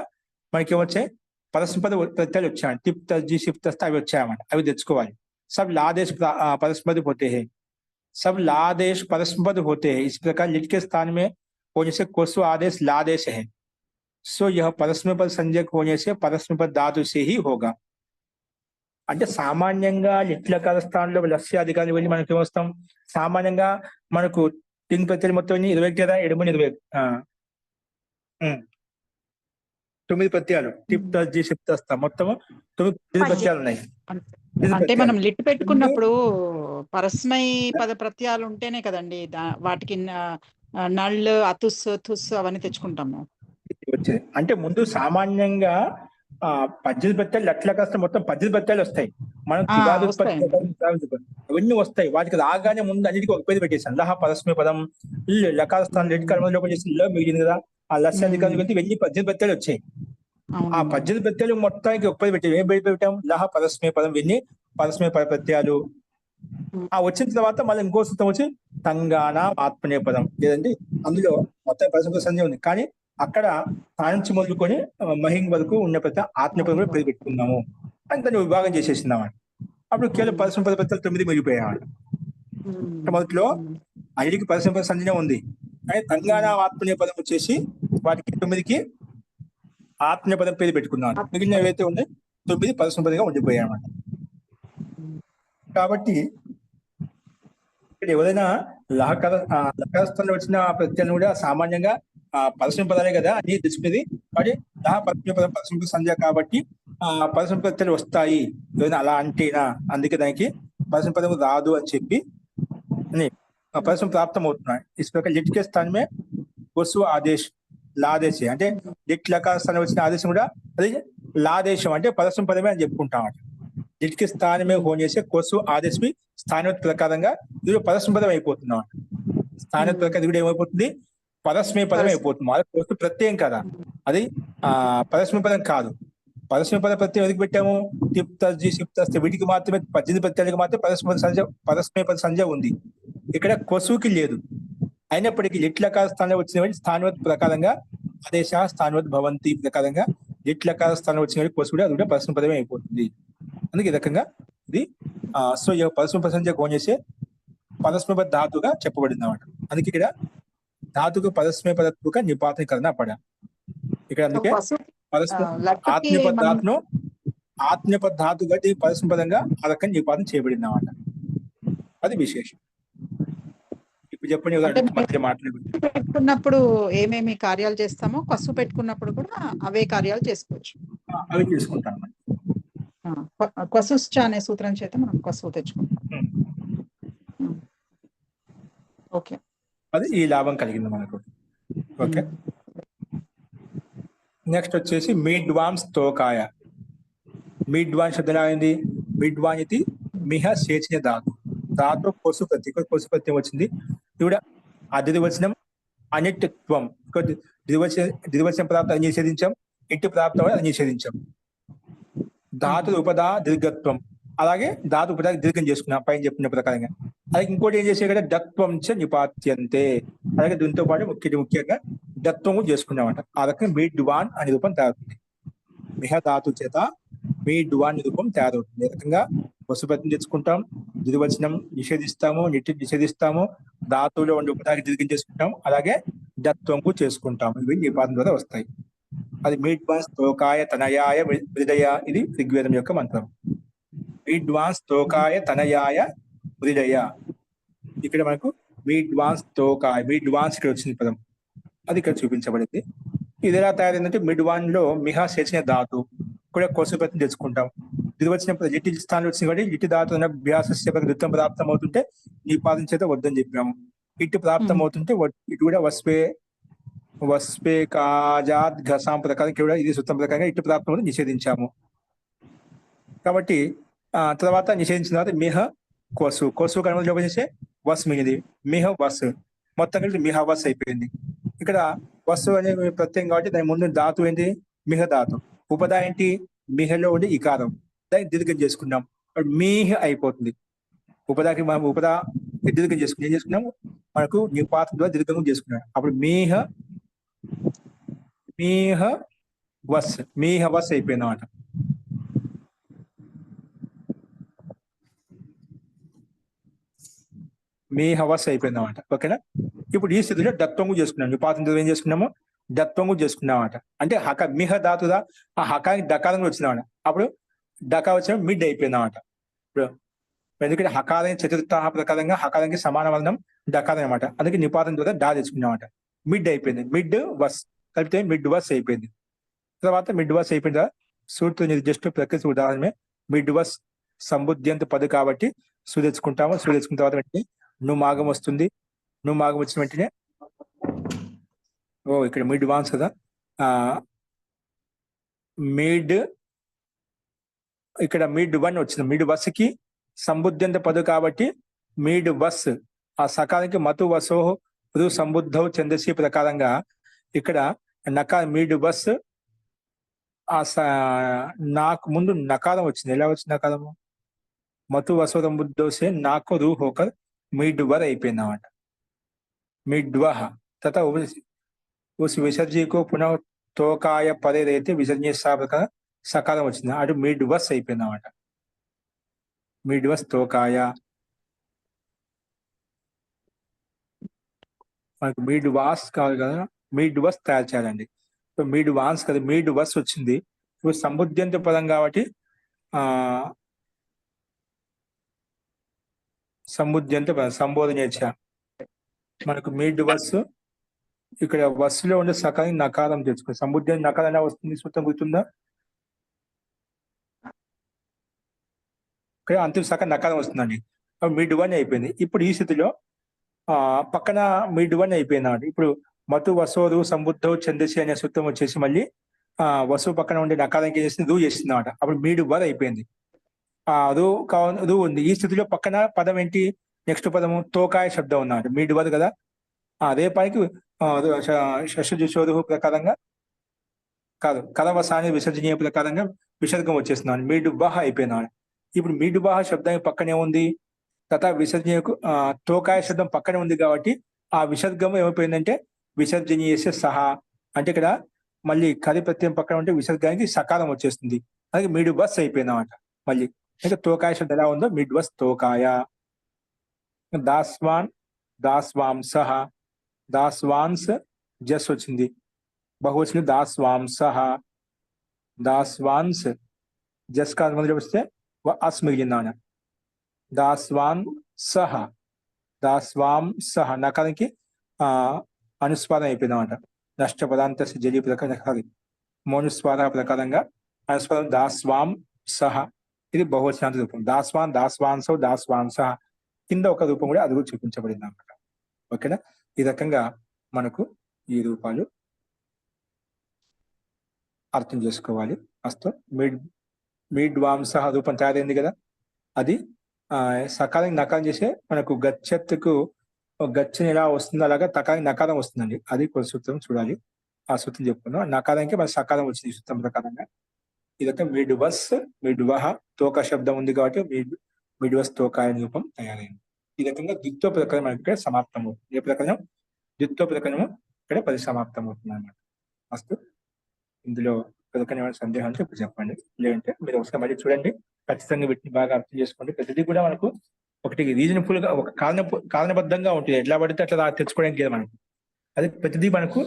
S1: మనకి ఏమొచ్చాయి? పరస్పద ప్రత్యయాలు వచ్చాయి. టిప్ తజీ షిప్ తస్తా అవి వచ్చాయన్నమాట. అవి తెచ్చుకోవాలి. సబ్ लादेश परस्पद होते हैं, सब लादेश परस्पद होते हैं. इस प्रकार लिट के स्थान में होने से कोसु आदेश लादेश है. सो यह परस्मैपद संज्ञक होने से परस्मैपद धातु से ही होगा. అంటే సామాన్యంగా లిట్లకార స్థానంలో లస్యాధికారి వెళ్ళి మనకి ఏమొస్తాం? సామాన్యంగా మనకు తింగ్ ప్రత్యయాలు మొత్తం 20 కదా, 7 9 ప్రత్యయాలు టిప్ తజీ షిప్ తస్తా మొత్తం 9 ప్రత్యయాలు ఉన్నాయి.
S3: అంటే మనం లిట్ పెట్టుకున్నప్పుడు పరస్మై పద ప్రత్యయాలు ఉంటేనే కదండి వాటికి నల్ అతుస్ తుస్ అవన్నీ తెచ్చుకుంటాము.
S1: వచ్చేది అంటే ముందు సామాన్యంగా 18 ప్రత్యయాలు లట్లకాస్త మొత్తం 18 ప్రత్యయాలు వస్తాయి. మనం
S3: ఆ,
S1: త్రివాదోత్పత్తి
S3: వస్తాయండి.
S1: అవన్నీ వస్తాయి. వాటికి రాగానే ముందు అన్నిటికీ ఒక పేరు పెట్టేసాను. లహ పరస్మై పదం, లకార స్థానం రెడ్ కర్మ లోపల చేసి లో మిగిలింది కదా. ఆ లస్యాధికారం వెళ్తే వెళ్ళి 18 ప్రత్యయాలు వచ్చాయి. ఆ
S3: అవునండి.
S1: 18 ప్రత్యయాలు మొత్తానికి ఒక పేరు పెట్టాం. ఏం పేరు పెట్టాం? లహ పరస్మై పదం, వెళ్ళి పరస్మై పద ప్రత్యయాలు. ఆ వచ్చిన తర్వాత మళ్ళీ ఇంకో సూత్రం వచ్చి తంగాణ ఆత్మనేపదం. లేదండి అందులో మొత్తం పరస్పర సంధ్య ఉంది, కానీ అక్కడ తానుంచి మొదలుకొని మహింగ్ వరకు ఉన్న ప్రతి ఆత్మనేపదం కూడా పేరు పెట్టుకున్నాము అని దాన్ని విభాగం చేసేసిందామండి. అప్పుడు కేవలం పరస్పర పద ప్రత్యయాలు 9 మిగిలిపోయామండి. మొదట్లో అన్నిటికి పరస్పర సంధ్యనే ఉంది, కానీ తంగాణ ఆత్మనేపదం వచ్చేసి వాటికి 9కి ఆత్మనేపదం పేరు పెట్టుకున్నాను. మిగిలిన ఏవైతే ఉన్నాయి 9 పరస్పరగా ఉండిపోయాయన్నమాట. కాబట్టి ఇక్కడ ఎవరైనా లకార స్థానంలో వచ్చిన ప్రత్యయాలను కూడా సామాన్యంగా పరస్మ పదాలే కదా అని తెలుసుకునేది. కానీ లహ పరస్మ పదం పరస్మ సంధ్య కాబట్టి పరస్మ ప్రత్యయాలు వస్తాయి ఎవరైనా అలా అంటేనా, అందుకే దానికి పరస్మ పదం రాదు అని చెప్పి పరస్మ ప్రాప్తం అవుతున్నాయి. इस प्रकार लिट के स्थान में वसु आदेश లాదేశ అంటే లిట్ లకార స్థానం వచ్చిన ఆదేశం కూడా అది లాదేశం అంటే పరస్మ పదమే అని చెప్పుకుంటాం. లిట్కి స్థానమే హోने से కొసు ఆదేశం స్థానవత్ ప్రకారంగా ఇది పరస్మ పదం అయిపోతున్నాం. స్థానవత్ ప్రకారం ఇది కూడా ఏమైపోతుంది? పరస్మై పదం అయిపోతుంది. అది కొసు ప్రత్యయం కదా, అది పరస్మై పదం కాదు. పరస్మై పద ప్రత్యయం ఎందుకు పెట్టాము? తిప్తజి సిప్తస్తి వీటికి మాత్రమే 18 ప్రత్యయాలకు మాత్రమే పరస్మై పద సంధ్య ఉంది. ఇక్కడ కొసుకి లేదు. అయినప్పటికీ లిట్లకార స్థానంలో వచ్చిన స్థానవత్ ప్రకారంగా ఆదేశ స్థానవత్ భవంతి ప్రకారంగా లిట్లకార స్థానంలో వచ్చిన కొసు కూడా అది కూడా పరస్మ పదమే అయిపోతుంది. అందుకే ఈ రకంగా ఇది సో పరస్మ పద సంధ్య హోने से పరస్మై పద ధాతుగా చెప్పబడింది అన్నమాట. అందుకే ఇక్కడ ధాతుకు పరస్మై పదత్వక నిపాతీకరణ పడ ఇక్కడ. అందుకే పరస్మ ఆత్మీయపద ధాతును ఆత్మీయపద ధాతుగా పరస్మ పదంగా ఆ రకంగా నిపాతం చేయబడింది అన్నమాట. అది విశేషం. ఇప్పుడు చెప్పండి మధ్య
S3: పెట్టుకున్నప్పుడు ఏమేమి కార్యాలు చేస్తామో కసు పెట్టుకున్నప్పుడు కూడా అవే కార్యాలు చేసుకోవచ్చు.
S1: అవి చేసుకుంటాం.
S3: కసుశ్చ అనే సూత్రం చేత మనం కసు తెచ్చుకుంటాం. ఓకే,
S1: అది ఈ లాభం కలిగింది మనకు. ఓకే, నెక్స్ట్ వచ్చేసి మీడ్వాన్ స్తోకాయ. మీడ్వాన్ శబ్దం అయింది. మీడ్వాన్ ఇది మిహ సేచన ధాతు. ధాతు కొసు ప్రత్యయం, కొసు ప్రత్యయం వచ్చింది. ఇది కూడా అధివచనం అనిత్వం. ద్వివచనం ప్రాప్తం అని నిషేధించాం, ఇటు ప్రాప్తం అని నిషేధించాం. ధాతు ఉపదా దీర్ఘత్వం, అలాగే ధాతు ఉపదా దీర్ఘం చేసుకున్నాం పైన చెప్పిన ప్రకారంగా. అలాగే ఇంకోటి ఏం చేసే కదా దత్వం చ నిపాత్యంతే. అలాగే దీంతో పాటు ముఖ్యంగా దత్వము చేసుకున్నామంట. ఆ రకంగా మీడ్వాన్ అనే రూపం తయారవుతుంది. మిహ ధాతు చేత మీడ్వాన్ రూపం తయారవుతుంది. ఈ రకంగా వసుపత్ని తెచ్చుకుంటాం, ద్వివచనం నిషేధిస్తాము, నిషేధిస్తాము, ధాతువులో ఉండే ఉపదాకి దీర్ఘం చేసుకుంటాం, అలాగే దత్వంకు చేసుకుంటాం. ఇవి నిపాతం ద్వారా వస్తాయి. అది మీడ్వాన్ స్తోకాయ తనయాయ మృదయ, ఇది ఋగ్వేదం యొక్క మంత్రం. మీడ్వాన్ స్తోకాయ తనయాయ మృదయ. ఇక్కడ మనకు మీడ్వాన్ స్తోకాయ, మీడ్వాన్స్ ఇక్కడ వచ్చిన పదం అది ఇక్కడ చూపించబడింది. ఇది ఎలా తయారైందంటే మిడ్వాన్ లో మిహ చేసిన ధాతు కూడా కొసుపత్ని తెచ్చుకుంటాం. ద్వివచనం లిటి స్థానంలో వచ్చింది కాబట్టి లిటి ధాతు అభ్యాస ద్వితం ప్రాప్తం అవుతుంటే నిపాతం చేత వద్దని చెప్పాము. ఇటు ప్రాప్తం అవుతుంటే ఇటు కూడా వస్పే కాజాద్ ఘసాం ప్రకారం కూడా ఇది సూత్రం ప్రకారంగా ఇటు ప్రాప్తం నిషేధించాము. కాబట్టి తర్వాత నిషేధించిన తర్వాత మిహ కొసు, కొసు కనుమలు చేసే వస్ మిగిలింది. మిహ వస్ మొత్తం కలిసి మిహ వస్ అయిపోయింది. ఇక్కడ వస్తు అనే ప్రత్యయం కాబట్టి దాని ముందు ధాతు ఏంటి? మిహ ధాతు. ఉపదా ఏంటి? మిహలో ఉండి ఇకారం, దాన్ని దీర్ఘం చేసుకున్నాం, మీహ అయిపోతుంది. ఉపదా దీర్ఘం చేసుకుని ఏం చేసుకున్నాము? మనకు నిపాతం ద్వారా దీర్ఘం చేసుకున్నాం. అప్పుడు మీహ వస్ అయిపోయింది అన్నమాట. మీహవస్ అయిపోయింది అన్నమాట. ఓకేనా? ఇప్పుడు ఈ స్థితిలో దత్వంగు చేసుకున్నాం. నిపాతం ఏం చేసుకున్నాము? దత్వంగు చేసుకున్నామట. అంటే మిహ ధాతుదా ఆ హకానికి దకారం వచ్చిందన్నమాట. అప్పుడు డకా వచ్చిన మిడ్ అయిపోయిందన్నమాట. ఇప్పుడు ఎందుకంటే హకారం చతుర్థ ప్రకారంగా హకారానికి సమాన వర్ణం డకారం అనమాట. అందుకే నిపాతం ద్వారా డా తెచ్చుకున్నామట. మిడ్ అయిపోయింది. మిడ్ వస్ కలిపితే మిడ్ వస్ అయిపోయింది. తర్వాత మిడ్ వస్ అయిపోయిన తర్వాత సూత్ర నిర్దిష్ట ప్రకృతి ఉదాహరణమే మిడ్ వస్ సంబుద్ధ్యంత పదు కాబట్టి సు తెచ్చుకుంటాము. సు తెచ్చుకున్న తర్వాత వెంటనే నుమాగం వస్తుంది. నుమాగం వచ్చిన వెంటనే ఇక్కడ మిడ్ వాన్స్ కదా, మిడ్ ఇక్కడ మిడ్ వన్ వచ్చింది. మిడ్ బస్ కి సంబుద్ధ్యంత పదు కాబట్టి మిడ్ బస్ ఆ సకారానికి మతు వసో రు సంబుద్ధౌ ఛందసి ప్రకారంగా ఇక్కడ మిడ్ బస్ నాకు ముందు నకారం వచ్చింది. ఎలా వచ్చింది నకారము? మతు వసో సంబుద్ధోసే నాకు రూ హోకర్ మిడ్ వర్ అయిపోయింది అన్నమాట. మిడ్వహ తథా ఉస్ విసర్జీకు పునః తోకాయ పదే అయితే విసర్జీ సకాలం వచ్చింది. అటు మిడ్ వస్ అయిపోయింది అన్నమాట. మిడ్ వస్ తోకాయ, మనకు మిడ్ వాస్ కాదు కదా, మిడ్ వస్ తయారు చేయాలండి. సో మిడ్ వాన్స్ కదా, మిడ్ వస్ వచ్చింది. ఇప్పుడు సంబుద్ధ్యంత పదం కాబట్టి సంబుద్ధ్యంత పదం సంబోధన మనకు మిడ్ వస్ ఇక్కడ వస్సులో ఉండే సకాలం నకారం తెచ్చుకో. సంబుద్ధి నకారం ఎలా వస్తుంది సూత్రం గుర్తుందా? ఇక్కడ అంతిమ సకాలం నకారం వస్తుందండి. మిడ్ వన్ అయిపోయింది. ఇప్పుడు ఈ స్థితిలో పక్కన మిడ్ వన్ అయిపోయింది అన్నమాట. ఇప్పుడు మతు వసోరు సంబుద్ధవు ఛందసి అనే సూత్రం వచ్చేసి మళ్ళీ వసువు పక్కన ఉండే నకారానికి ఏం చేసింది? రూ చేసింది అన్నమాట. అప్పుడు మిడ్ వర్ అయిపోయింది. రూ ఉంది. ఈ స్థితిలో పక్కన పదం ఏంటి? నెక్స్ట్ పదము తోకాయ శబ్దం ఉన్నమాట. మిడ్ వర్ కదా, అదే పైకి షషజోరు ప్రకారంగా కాదు, కలవసాని విసర్జనీయ ప్రకారంగా విసర్గం వచ్చేస్తున్నాను. మిడ్ బహ అయిపోయినాడు. ఇప్పుడు మిడ్ బహ శబ్దానికి పక్కనే ఉంది, తథా విసర్జనీయకు తోకాయ శబ్దం పక్కనే ఉంది కాబట్టి ఆ విసర్గం ఏమైపోయిందంటే విసర్జనీయస్య సహా అంటే ఇక్కడ మళ్ళీ కరి ప్రత్యయం పక్కన ఉంటే విసర్గానికి సకాలం వచ్చేస్తుంది. అలాగే మిడ్ బస్ అయిపోయిందన్నమాట. మళ్ళీ ఇంకా తోకాయ శబ్దం ఎలా ఉందో మిడ్ బస్ తోకాయ. దాస్వాన్ దాస్వాంస, దాస్వాన్స్ జస్ వచ్చింది, బహువచనం దాస్వాంస, దాస్వాన్స్ జస్ కాదు మొదలు వస్తే అస్ మిగిలింది. దాస్వాన్ సహ, దాస్వాం సహ నకానికి అనుస్వారం అయిపోయింది అన్నమాట. నష్ట పదాంత జలి ప్రకారం మౌనుస్వార ప్రకారంగా అనుస్వారం దాస్వాం సహ. ఇది బహువచనాంత రూపం. దాస్వాన్ దాస్వాంసౌ దాస్వాంస కింద ఒక రూపం కూడా అది కూడా చూపించబడింది అన్నమాట. ఓకేనా? ఈ రకంగా మనకు ఈ రూపాలు అర్థం చేసుకోవాలి. అస్తం మిడ్ వాంస రూపం తయారైంది కదా, అది సకాలం నకారం చేసే మనకు గచ్చత్తుకు గచ్చని ఎలా వస్తుందో అలాగా తకారం నకారం వస్తుందండి. అది కొంచెం సూత్రం చూడాలి. ఆ సూత్రం చెప్పుకుందాం. నకారానికి మన సకాలం వచ్చింది సూత్రం ప్రకారంగా. ఇదొక మిడ్ వస్ మిడ్ వహ తోక శబ్దం ఉంది కాబట్టి మిడ్ వస్ తోకాయ రూపం తయారైంది. ఈ రకంగా ద్విత్వ ప్రకరణం మనకి ఇక్కడ సమాప్తం అవుతుంది. ఏ ప్రకరణం? ద్విత్వ ప్రకరణము ఇక్కడ పరిసమాప్తం అవుతుంది అన్నమాట. అస్తు ఇందులో ప్రకరణ సందేహం అంటే ఇప్పుడు చెప్పండి, లేదంటే మీరు ఒకసారి మళ్ళీ చూడండి. ఖచ్చితంగా వీటిని బాగా అర్థం చేసుకోండి. ప్రతిదీ కూడా మనకు ఒకటి రీజనబుల్ గా ఒక కారణబద్ధంగా ఉంటుంది. ఎట్లా పడితే అట్లా తెచ్చుకోవడానికి లేదు మనకు. అది ప్రతిదీ మనకు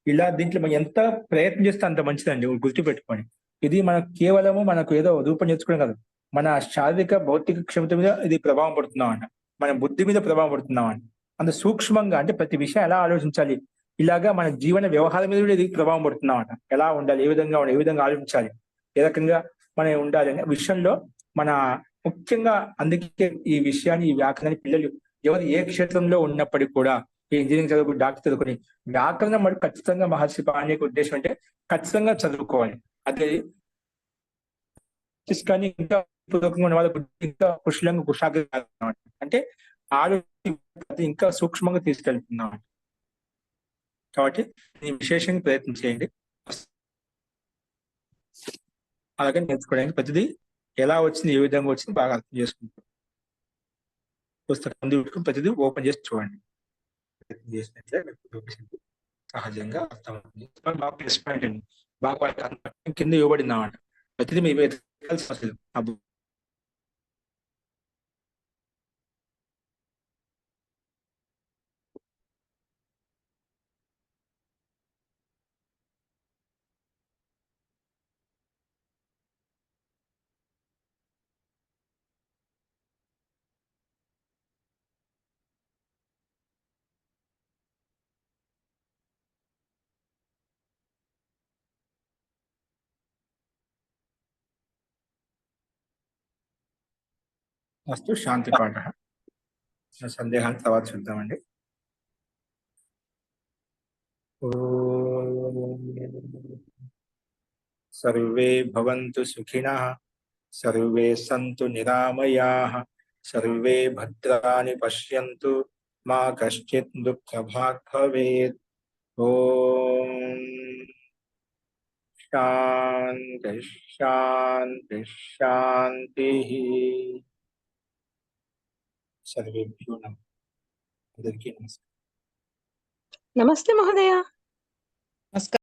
S1: ఇలా దీంట్లో మనం ఎంత ప్రయత్నం చేస్తే అంత మంచిదండి. గుర్తుపెట్టుకోండి. ఇది మనకు కేవలము మనకు ఏదో రూపం నేర్చుకోవడం కాదు, మన శారీరక భౌతిక క్షమత మీద ఇది ప్రభావం పడుతున్నామంట, మన బుద్ధి మీద ప్రభావం పడుతున్నామంట. అంత సూక్ష్మంగా అంటే ప్రతి విషయం ఎలా ఆలోచించాలి, ఇలాగా మన జీవన వ్యవహారం మీద కూడా ఇది ప్రభావం పడుతున్నామంట. ఎలా ఉండాలి, ఏ విధంగా ఉండాలి, ఏ విధంగా ఆలోచించాలి, ఏ రకంగా మనం ఉండాలి అనే విషయంలో మన ముఖ్యంగా అందుకే ఈ విషయాన్ని ఈ వ్యాకరణాన్ని పిల్లలు ఎవరు ఏ క్షేత్రంలో ఉన్నప్పటికీ కూడా ఇంజనీరింగ్ చదువుకు డాక్టర్ చదువుకుని వ్యాకరణం మరి ఖచ్చితంగా మహర్షి పాణినికి ఉద్దేశం అంటే ఖచ్చితంగా చదువుకోవాలి. అదే కానీ ఇంకా పూర్వకంగా ఉన్న వాళ్ళకు ఇంకా కుశలంగా కుషాగ్ర అంటే ఆలోచన ఇంకా సూక్ష్మంగా తీసుకెళ్తున్నాం. కాబట్టి దీన్ని విశేషంగా ప్రయత్నం చేయండి. అలాగే నేర్చుకోవడానికి ప్రతిదీ ఎలా వచ్చింది, ఏ విధంగా వచ్చింది బాగా అర్థం చేసుకుంటాం. పుస్తకం పెట్టుకుని ప్రతిదీ ఓపెన్ చేసి చూడండి. ప్రయత్నం చేసినట్లే సహజంగా అర్థమవుతుంది. బాగా ప్లస్ పాయింట్ అండి. బాగా కింద ఇవ్వబడింది అన్నమాట. ప్రతిదీ మీ వెతకాల్సిన అవసరం లేదు. అస్తు శాంతి పాఠ. సందేహాన్ని తర్వాత చూద్దామండి. సర్వే భవంతు సుఖినః. सर्वे सन्तु निरामयाः, सर्वे भद्राणि पश्यन्तु, मा कश्चित् दुःखभाग् भवेत्। ॐ शान्तिः शान्तिः शान्तिः। सर्वेभ्यो नमः। అందరికీ నమస్కారం.
S4: నమస్తే మహోదయ.
S3: నమస్కారం.